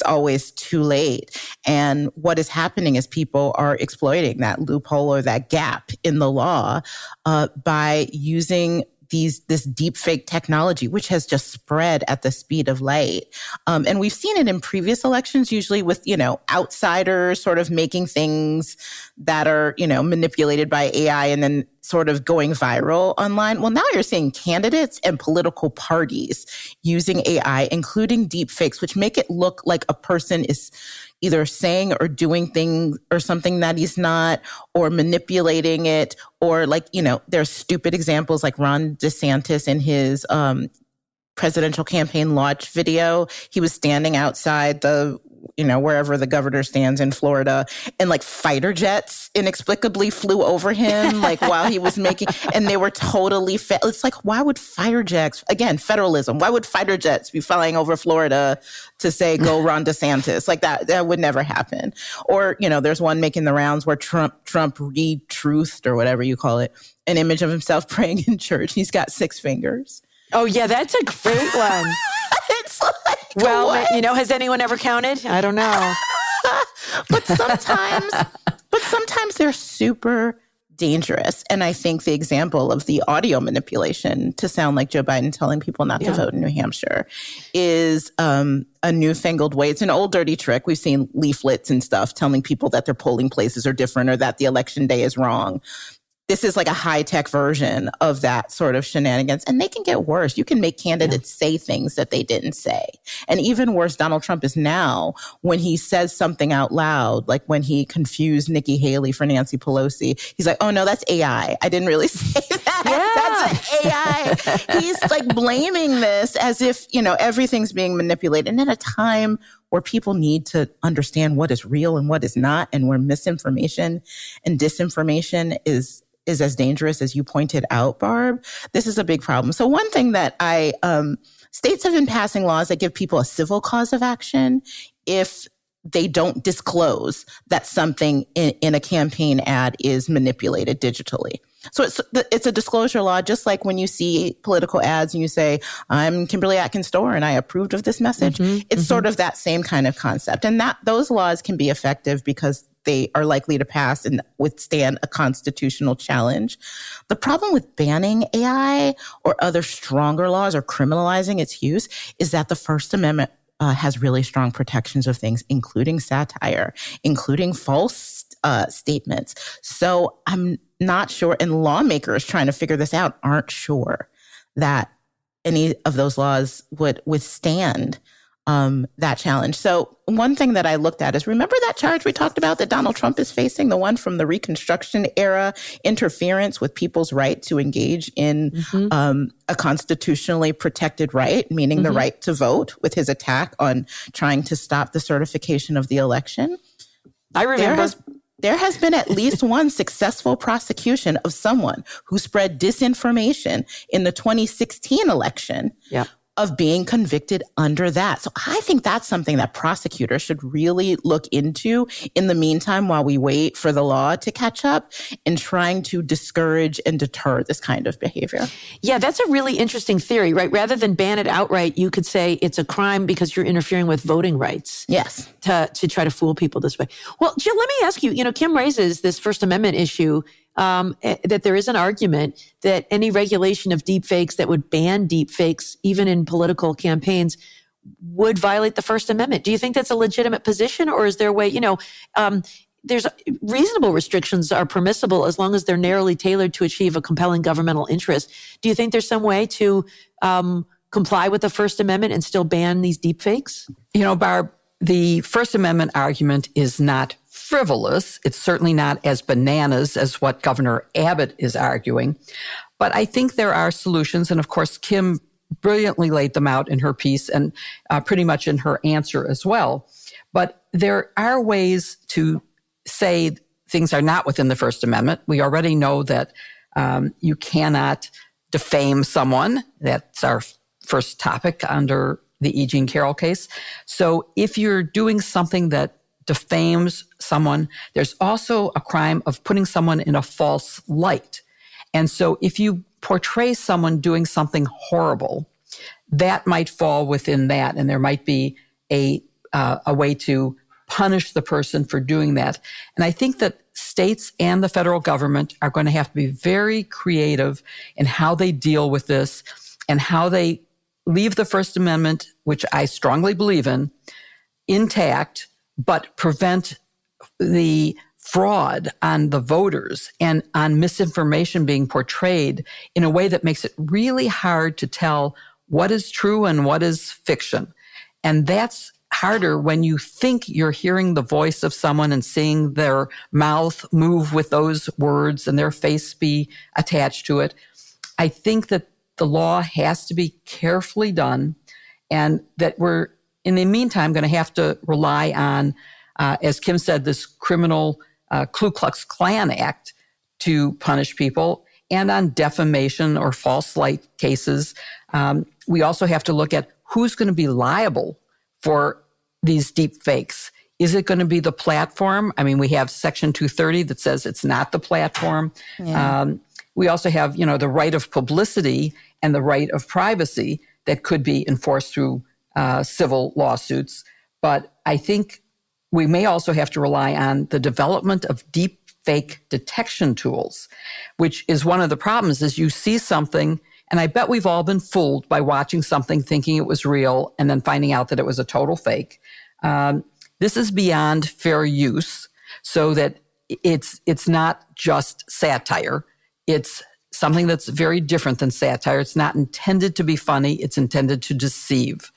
always too late. And what is happening is people are exploiting that loophole or that gap in the law by using this deep fake technology, which has just spread at the speed of light. And we've seen it in previous elections, usually with, outsiders sort of making things that are, manipulated by AI and then sort of going viral online. Well, now you're seeing candidates and political parties using AI, including deep fakes, which make it look like a person is either saying or doing things or something that he's not, or manipulating it, or there's stupid examples like Ron DeSantis in his presidential campaign launch video. He was standing outside wherever the governor stands in Florida, and fighter jets inexplicably flew over him while he was making, and they were totally, it's why would fighter jets, again, federalism, why would fighter jets be flying over Florida to say, go Ron DeSantis? That would never happen. Or, there's one making the rounds where Trump re-truthed, or whatever you call it, an image of himself praying in church. He's got 6 fingers. Oh yeah, that's a great one. It's well, what? Has anyone ever counted? I don't know. But sometimes they're super dangerous. And I think the example of the audio manipulation to sound like Joe Biden telling people not to vote in New Hampshire is a newfangled way. It's an old dirty trick. We've seen leaflets and stuff telling people that their polling places are different or that the election day is wrong. this is like a high-tech version of that sort of shenanigans. And they can get worse. You can make candidates say things that they didn't say. And even worse, Donald Trump is now, when he says something out loud, like when he confused Nikki Haley for Nancy Pelosi, he's like, oh no, that's AI. I didn't really say that. That's an AI. He's like blaming this as if, everything's being manipulated. And at a time where people need to understand what is real and what is not, and where misinformation and disinformation is as dangerous as you pointed out, Barb, this is a big problem. So one thing that states have been passing laws that give people a civil cause of action if they don't disclose that something in a campaign ad is manipulated digitally. So it's a disclosure law, just like when you see political ads and you say, I'm Kimberly Atkins Stohr and I approved of this message. It's sort of that same kind of concept. And those laws can be effective because they are likely to pass and withstand a constitutional challenge. The problem with banning AI or other stronger laws or criminalizing its use is that the First Amendment has really strong protections of things, including satire, including false statements. So I'm not sure, and lawmakers trying to figure this out aren't sure that any of those laws would withstand that challenge. So one thing that I looked at is, remember that charge we talked about that Donald Trump is facing, the one from the Reconstruction era, interference with people's right to engage in a constitutionally protected right, meaning the right to vote, with his attack on trying to stop the certification of the election. I remember. There has been at least one successful prosecution of someone who spread disinformation in the 2016 election of being convicted under that. So I think that's something that prosecutors should really look into in the meantime while we wait for the law to catch up, in trying to discourage and deter this kind of behavior. Yeah, that's a really interesting theory, right? Rather than ban it outright, you could say it's a crime because you're interfering with voting rights. Yes. To try to fool people this way. Well, Jill, let me ask you, Kim raises this First Amendment issue, that there is an argument that any regulation of deepfakes that would ban deepfakes, even in political campaigns, would violate the First Amendment. Do you think that's a legitimate position, or is there a way, there's reasonable restrictions are permissible as long as they're narrowly tailored to achieve a compelling governmental interest. Do you think there's some way to comply with the First Amendment and still ban these deepfakes? Barb, the First Amendment argument is not frivolous. It's certainly not as bananas as what Governor Abbott is arguing. But I think there are solutions. And of course, Kim brilliantly laid them out in her piece and pretty much in her answer as well. But there are ways to say things are not within the First Amendment. We already know that you cannot defame someone. That's our first topic under the E. Jean Carroll case. So if you're doing something that defames someone, there's also a crime of putting someone in a false light. And so if you portray someone doing something horrible, that might fall within that. And there might be a way to punish the person for doing that. And I think that states and the federal government are going to have to be very creative in how they deal with this and how they leave the First Amendment, which I strongly believe in, intact, but prevent the fraud on the voters and on misinformation being portrayed in a way that makes it really hard to tell what is true and what is fiction. And that's harder when you think you're hearing the voice of someone and seeing their mouth move with those words and their face be attached to it. I think that the law has to be carefully done, and that we're, in the meantime, going to have to rely on, as Kim said, this criminal Ku Klux Klan Act to punish people, and on defamation or false light cases. We also have to look at who's going to be liable for these deep fakes. Is it going to be the platform? I mean, we have Section 230 that says it's not the platform. Yeah. We also have, the right of publicity and the right of privacy that could be enforced through civil lawsuits. But I think we may also have to rely on the development of deep fake detection tools, which is one of the problems. Is you see something, and I bet we've all been fooled by watching something thinking it was real and then finding out that it was a total fake. This is beyond fair use, so that it's not just satire. It's something that's very different than satire. It's not intended to be funny. It's intended to deceive.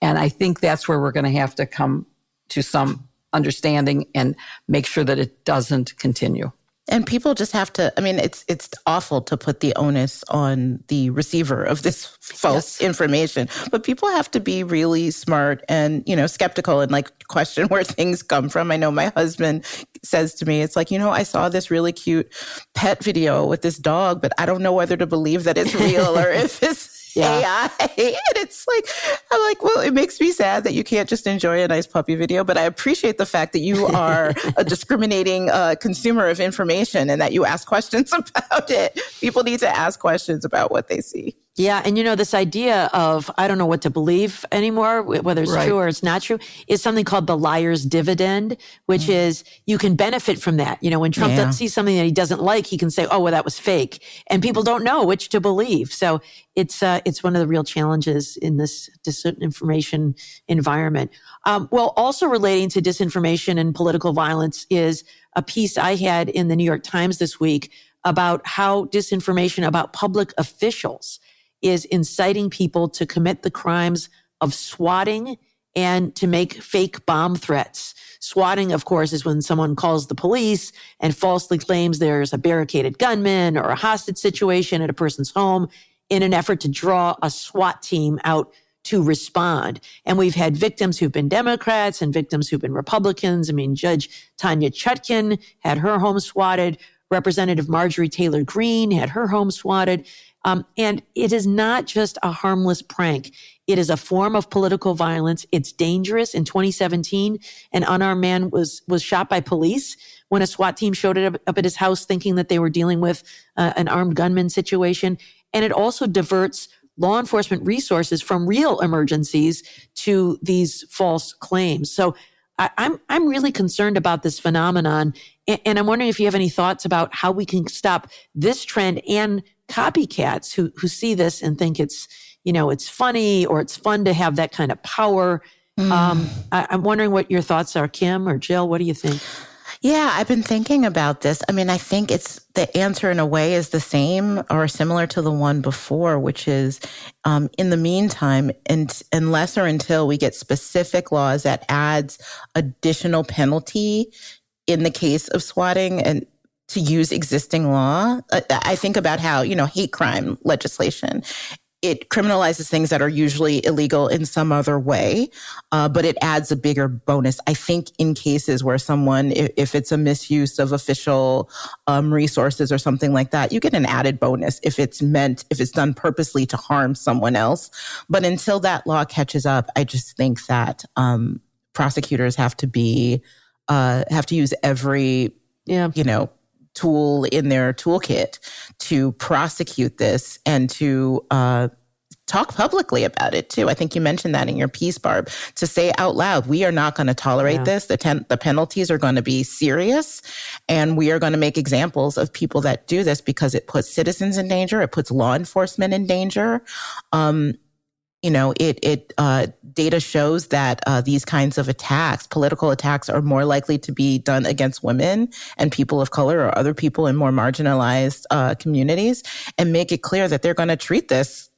And I think that's where we're going to have to come to some understanding and make sure that it doesn't continue. And people just have to, I mean, it's awful to put the onus on the receiver of this false information, but people have to be really smart and, skeptical and question where things come from. I know my husband says to me, it's like, I saw this really cute pet video with this dog, but I don't know whether to believe that it's real or if it's AI. And it's like, I'm like, well, it makes me sad that you can't just enjoy a nice puppy video, but I appreciate the fact that you are a discriminating consumer of information and that you ask questions about it. People need to ask questions about what they see. Yeah. And this idea of, I don't know what to believe anymore, whether it's true or it's not true, is something called the liar's dividend, which is you can benefit from that. When Trump sees something that he doesn't like, he can say, oh, well, that was fake. And people don't know which to believe. So it's one of the real challenges in this disinformation environment. Well, also relating to disinformation and political violence is a piece I had in the New York Times this week about how disinformation about public officials is inciting people to commit the crimes of swatting and to make fake bomb threats. Swatting, of course, is when someone calls the police and falsely claims there's a barricaded gunman or a hostage situation at a person's home in an effort to draw a SWAT team out to respond. And we've had victims who've been Democrats and victims who've been Republicans. I mean, Judge Tanya Chutkin had her home swatted. Representative Marjorie Taylor Greene had her home swatted. And it is not just a harmless prank. It is a form of political violence. It's dangerous. In 2017, an unarmed man was shot by police when a SWAT team showed up at his house thinking that they were dealing with an armed gunman situation. And it also diverts law enforcement resources from real emergencies to these false claims. So I'm really concerned about this phenomenon. And I'm wondering if you have any thoughts about how we can stop this trend and copycats who see this and think it's funny or it's fun to have that kind of power. I'm wondering what your thoughts are, Kim or Jill. What do you think? Yeah, I've been thinking about this. I mean, I think the answer in a way is the same or similar to the one before, which is in the meantime, and unless or until we get specific laws that adds additional penalty in the case of swatting and to use existing law. I think about how, hate crime legislation, it criminalizes things that are usually illegal in some other way, but it adds a bigger bonus. I think in cases where someone, if it's a misuse of official resources or something like that, you get an added bonus if it's done purposely to harm someone else. But until that law catches up, I just think that prosecutors have to use every, tool in their toolkit to prosecute this and to talk publicly about it too. I think you mentioned that in your piece, Barb, to say out loud, we are not going to tolerate this. The penalties are going to be serious, and we are going to make examples of people that do this because it puts citizens in danger. It puts law enforcement in danger. Data shows that these kinds of attacks, political attacks, are more likely to be done against women and people of color or other people in more marginalized communities, and make it clear that they're going to treat this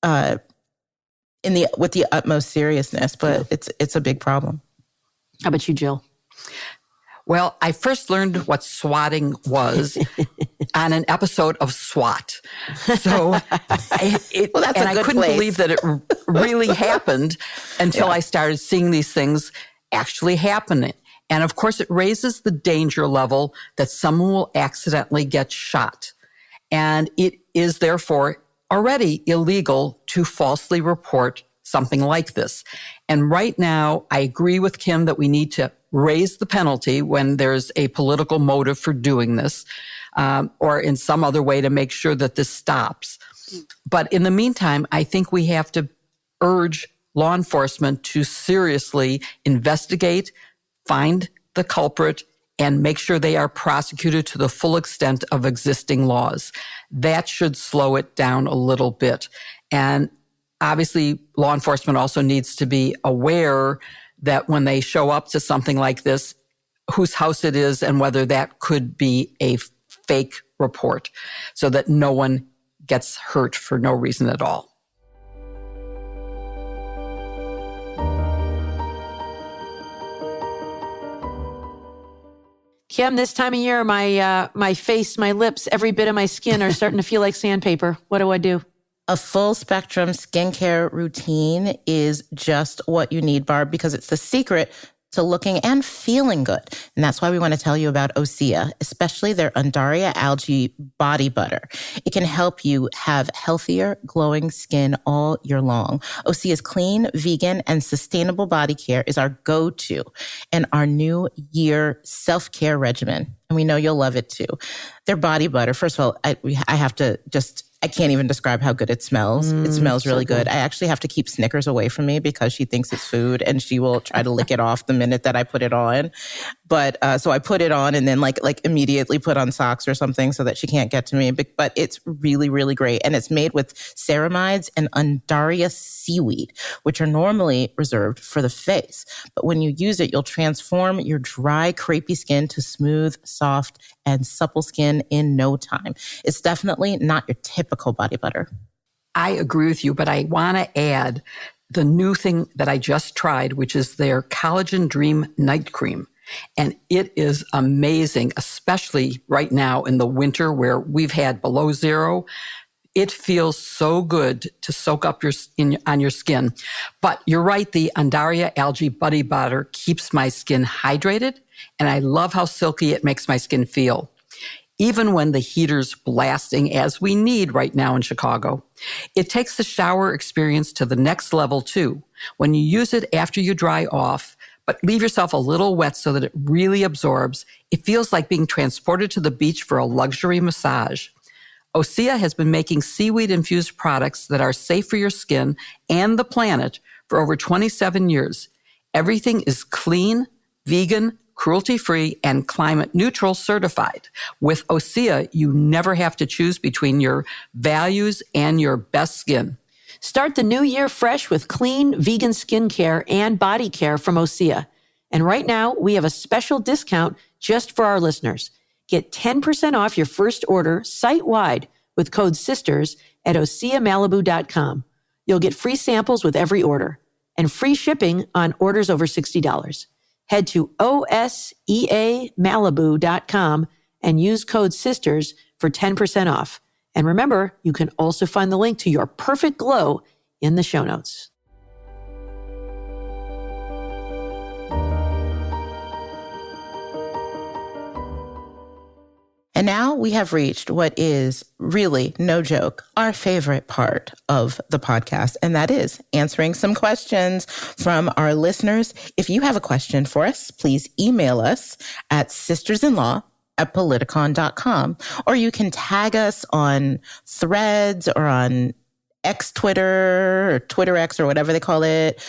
with the utmost seriousness. But it's a big problem. How about you, Jill? Well, I first learned what swatting was on an episode of SWAT. So I couldn't believe that it really happened until I started seeing these things actually happening. And of course, it raises the danger level that someone will accidentally get shot. And it is therefore already illegal to falsely report something like this. And right now, I agree with Kim that we need to raise the penalty when there's a political motive for doing this, or in some other way to make sure that this stops. But in the meantime, I think we have to urge law enforcement to seriously investigate, find the culprit, and make sure they are prosecuted to the full extent of existing laws. That should slow it down a little bit. And obviously, law enforcement also needs to be aware that when they show up to something like this, whose house it is and whether that could be a fake report so that no one gets hurt for no reason at all. Kim, this time of year, my face, my lips, every bit of my skin are starting to feel like sandpaper. What do I do? A full spectrum skincare routine is just what you need, Barb, because it's the secret to looking and feeling good. And that's why we want to tell you about Osea, especially their Undaria algae body butter. It can help you have healthier, glowing skin all year long. Osea's clean, vegan, and sustainable body care is our go-to and our new year self-care regimen. And we know you'll love it too. Their body butter, first of all, I have to just... I can't even describe how good it smells. It smells really good. I actually have to keep Snickers away from me because she thinks it's food and she will try to lick it off the minute that I put it on. But so I put it on and then like immediately put on socks or something so that she can't get to me. But it's really, really great. And it's made with ceramides and Undaria seaweed, which are normally reserved for the face. But when you use it, you'll transform your dry, crepey skin to smooth, soft, and supple skin in no time. It's definitely not your typical body butter. I agree with you, but I want to add the new thing that I just tried, which is their Collagen Dream Night Cream. And it is amazing, especially right now in the winter where we've had below zero. It feels so good to soak up on your skin. But you're right, the Undaria algae body butter keeps my skin hydrated, and I love how silky it makes my skin feel, even when the heater's blasting, as we need right now in Chicago. It takes the shower experience to the next level, too. When you use it after you dry off, but leave yourself a little wet so that it really absorbs, it feels like being transported to the beach for a luxury massage. Osea has been making seaweed-infused products that are safe for your skin and the planet for over 27 years. Everything is clean, vegan, cruelty-free, and climate-neutral certified. With Osea, you never have to choose between your values and your best skin. Start the new year fresh with clean, vegan skincare and body care from Osea. And right now, we have a special discount just for our listeners. Get 10% off your first order site-wide with code SISTERS at OseaMalibu.com. You'll get free samples with every order and free shipping on orders over $60. Head to OseaMalibu.com and use code SISTERS for 10% off. And remember, you can also find the link to your perfect glow in the show notes. And now we have reached what is really, no joke, our favorite part of the podcast, and that is answering some questions from our listeners. If you have a question for us, please email us at sistersinlaw@politicon.com, or you can tag us on Threads or on X Twitter or Twitter X or whatever they call it.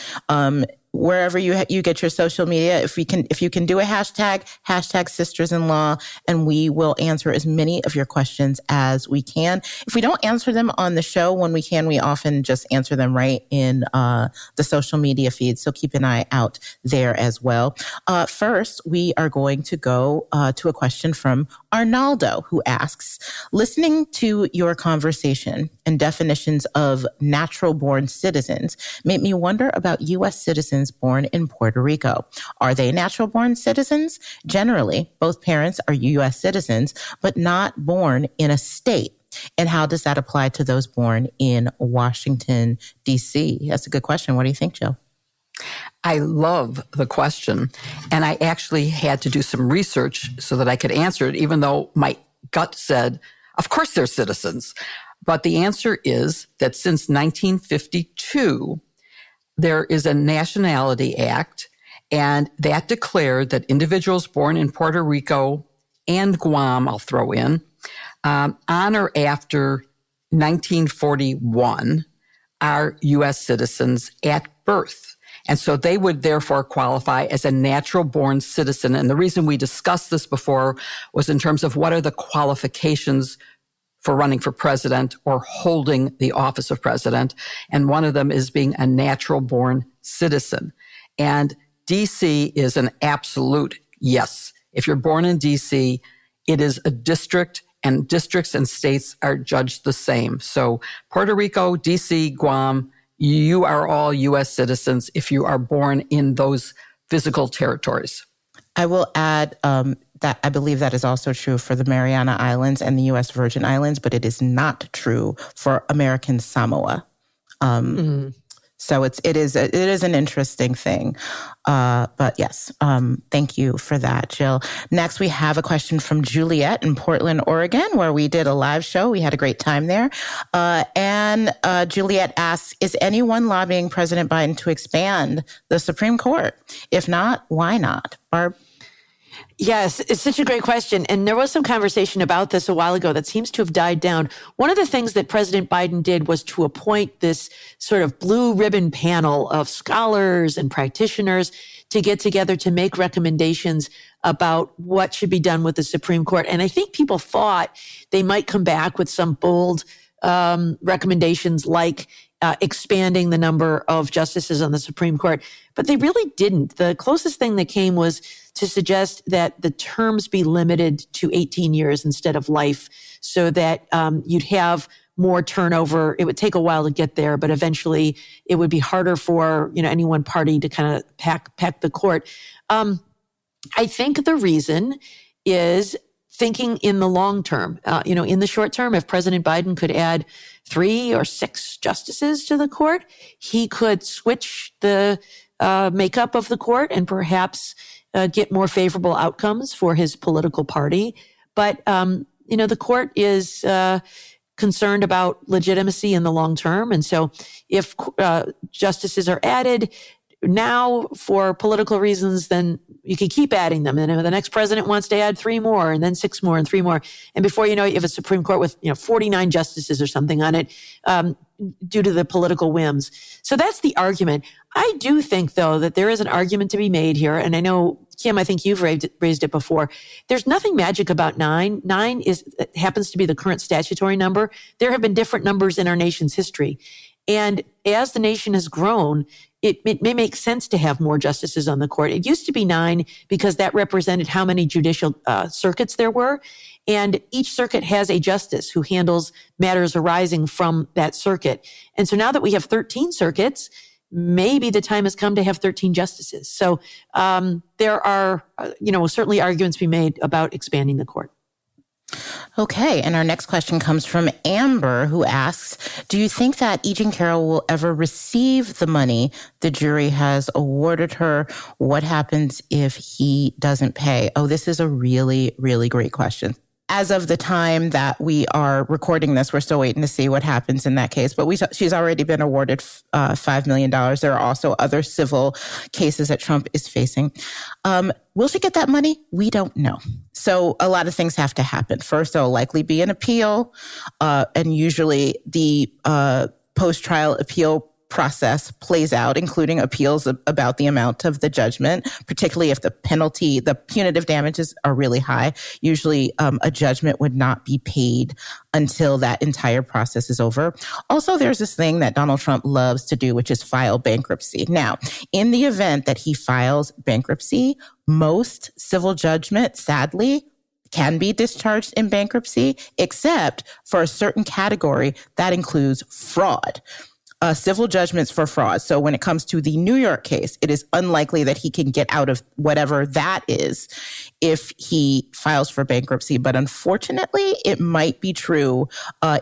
Wherever you get your social media, if you can do a hashtag sistersinlaw, and we will answer as many of your questions as we can. If we don't answer them on the show, when we can, we often just answer them right in the social media feed. So keep an eye out there as well. First, we are going to go to a question from Arnaldo, who asks, listening to your conversation and definitions of natural-born citizens made me wonder about U.S. citizens born in Puerto Rico. Are they natural-born citizens? Generally, both parents are U.S. citizens, but not born in a state. And how does that apply to those born in Washington, D.C.? That's a good question. What do you think, Jill? I love the question. And I actually had to do some research so that I could answer it, even though my gut said, of course they're citizens. But the answer is that since 1952, there is a Nationality Act, and that declared that individuals born in Puerto Rico and Guam, I'll throw in, on or after 1941 are U.S. citizens at birth. And so they would therefore qualify as a natural-born citizen. And the reason we discussed this before was in terms of what are the qualifications for running for president or holding the office of president. And one of them is being a natural-born citizen. And D.C. is an absolute yes. If you're born in D.C., it is a district and districts and states are judged the same. So Puerto Rico, DC, Guam, you are all U.S. citizens if you are born in those physical territories. I will add that I believe that is also true for the Mariana Islands and the U.S. Virgin Islands, but it is not true for American Samoa. So it is an interesting thing. But yes, thank you for that, Jill. Next, we have a question from Juliet in Portland, Oregon, where we did a live show. We had a great time there. And Juliet asks, is anyone lobbying President Biden to expand the Supreme Court? If not, why not? Barb? Yes, it's such a great question. And there was some conversation about this a while ago that seems to have died down. One of the things that President Biden did was to appoint this sort of blue ribbon panel of scholars and practitioners to get together to make recommendations about what should be done with the Supreme Court. And I think people thought they might come back with some bold recommendations like expanding the number of justices on the Supreme Court, but they really didn't. The closest thing that came was to suggest that the terms be limited to 18 years instead of life, so that you'd have more turnover. It would take a while to get there, but eventually it would be harder for any one party to kind of pack the court. I think the reason is thinking in the long term. In the short term, if President Biden could add 3 or 6 justices to the court, he could switch the makeup of the court and perhaps get more favorable outcomes for his political party. But, the court is concerned about legitimacy in the long term. And so if justices are added now for political reasons, then you can keep adding them. And if the next president wants to add 3 more and then 6 more and 3 more. And before you know it, you have a Supreme Court with 49 justices or something on it due to the political whims. So that's the argument. I do think, though, that there is an argument to be made here. And I know, Kim, I think you've raised it before. There's nothing magic about 9. 9 happens to be the current statutory number. There have been different numbers in our nation's history. And as the nation has grown, it may make sense to have more justices on the court. It used to be 9 because that represented how many judicial circuits there were. And each circuit has a justice who handles matters arising from that circuit. And so now that we have 13 circuits, maybe the time has come to have 13 justices. So there are, certainly arguments to be made about expanding the court. Okay, and our next question comes from Amber, who asks, do you think that E. Jean Carroll will ever receive the money the jury has awarded her? What happens if he doesn't pay? Oh, this is a really, really great question. As of the time that we are recording this, we're still waiting to see what happens in that case. But she's already been awarded $5 million. There are also other civil cases that Trump is facing. Will she get that money? We don't know. So a lot of things have to happen. First, there'll likely be an appeal. And usually the post-trial appeal process plays out, including appeals about the amount of the judgment, particularly if the punitive damages are really high. Usually a judgment would not be paid until that entire process is over. Also, there's this thing that Donald Trump loves to do, which is file bankruptcy. Now, in the event that he files bankruptcy, most civil judgment, sadly, can be discharged in bankruptcy, except for a certain category that includes fraud. Civil judgments for fraud. So when it comes to the New York case, it is unlikely that he can get out of whatever that is if he files for bankruptcy. But unfortunately, it might be true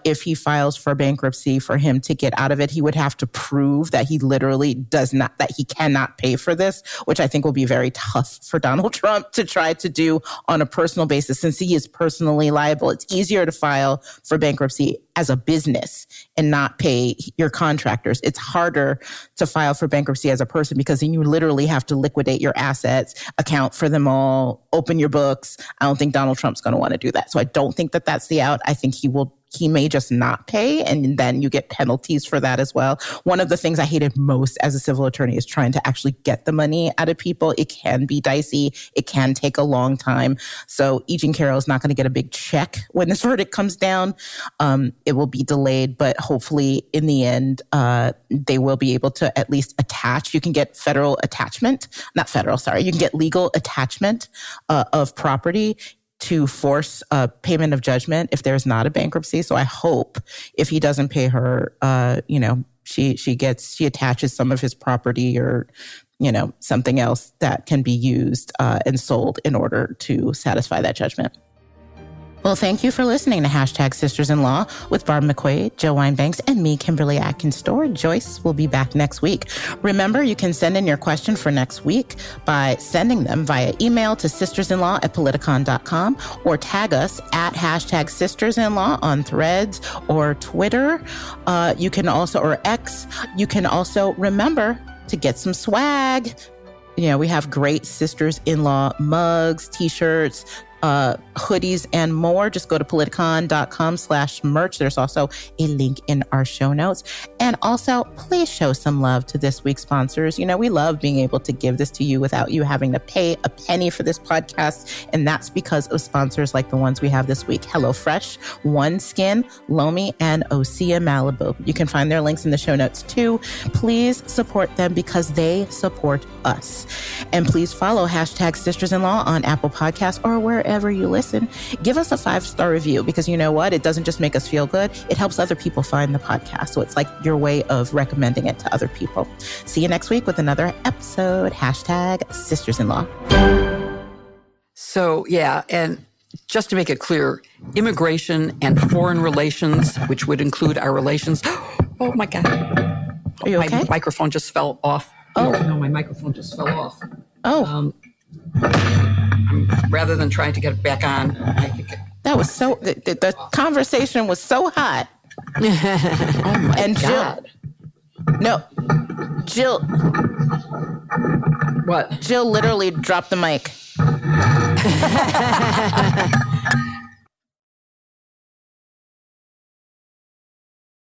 if he files for bankruptcy for him to get out of it. He would have to prove that he literally that he cannot pay for this, which I think will be very tough for Donald Trump to try to do on a personal basis since he is personally liable. It's easier to file for bankruptcy as a business and not pay your contractors. It's harder to file for bankruptcy as a person because then you literally have to liquidate your assets, account for them all, open your books. I don't think Donald Trump's going to want to do that. So I don't think that that's the out. I think he may just not pay, and then you get penalties for that as well. One of the things I hated most as a civil attorney is trying to actually get the money out of people. It can be dicey. It can take a long time. So E. Jean Carroll is not going to get a big check when this verdict comes down. It will be delayed, but hopefully in the end, they will be able to at least attach. You can get you can get legal attachment of property to force a payment of judgment if there's not a bankruptcy. So I hope if he doesn't pay her, she attaches some of his property or, something else that can be used and sold in order to satisfy that judgment. Well, thank you for listening to #Sisters-in-Law with Barb McQuaid, Joe Winebanks, and me, Kimberly Atkins Stohr. Joyce will be back next week. Remember, you can send in your question for next week by sending them via email to sistersinlaw@politicon.com or tag us at #Sisters-in-Law on Threads or Twitter. You can also, or X, you can also remember to get some swag. We have great sisters-in-law mugs, t-shirts, hoodies, and more. Just go to politicon.com/merch. There's also a link in our show notes. And also, please show some love to this week's sponsors. We love being able to give this to you without you having to pay a penny for this podcast. And that's because of sponsors like the ones we have this week: HelloFresh, OneSkin, Lomi, and Osea Malibu. You can find their links in the show notes too. Please support them because they support us. And please follow #Sisters-in-Law on Apple Podcasts or wherever you listen. Give us a 5-star review because you know what? It doesn't just make us feel good. It helps other people find the podcast. So it's like your way of recommending it to other people. See you next week with another episode. #Sisters-in-Law. So, yeah. And just to make it clear, immigration and foreign relations, which would include our relations. Oh my God. Are you okay? My microphone just fell off. Oh. No, my microphone just fell off. Oh. Rather than trying to get it back on, I think that was so. The conversation was so hot. Oh my and God! Jill. What? Jill literally dropped the mic.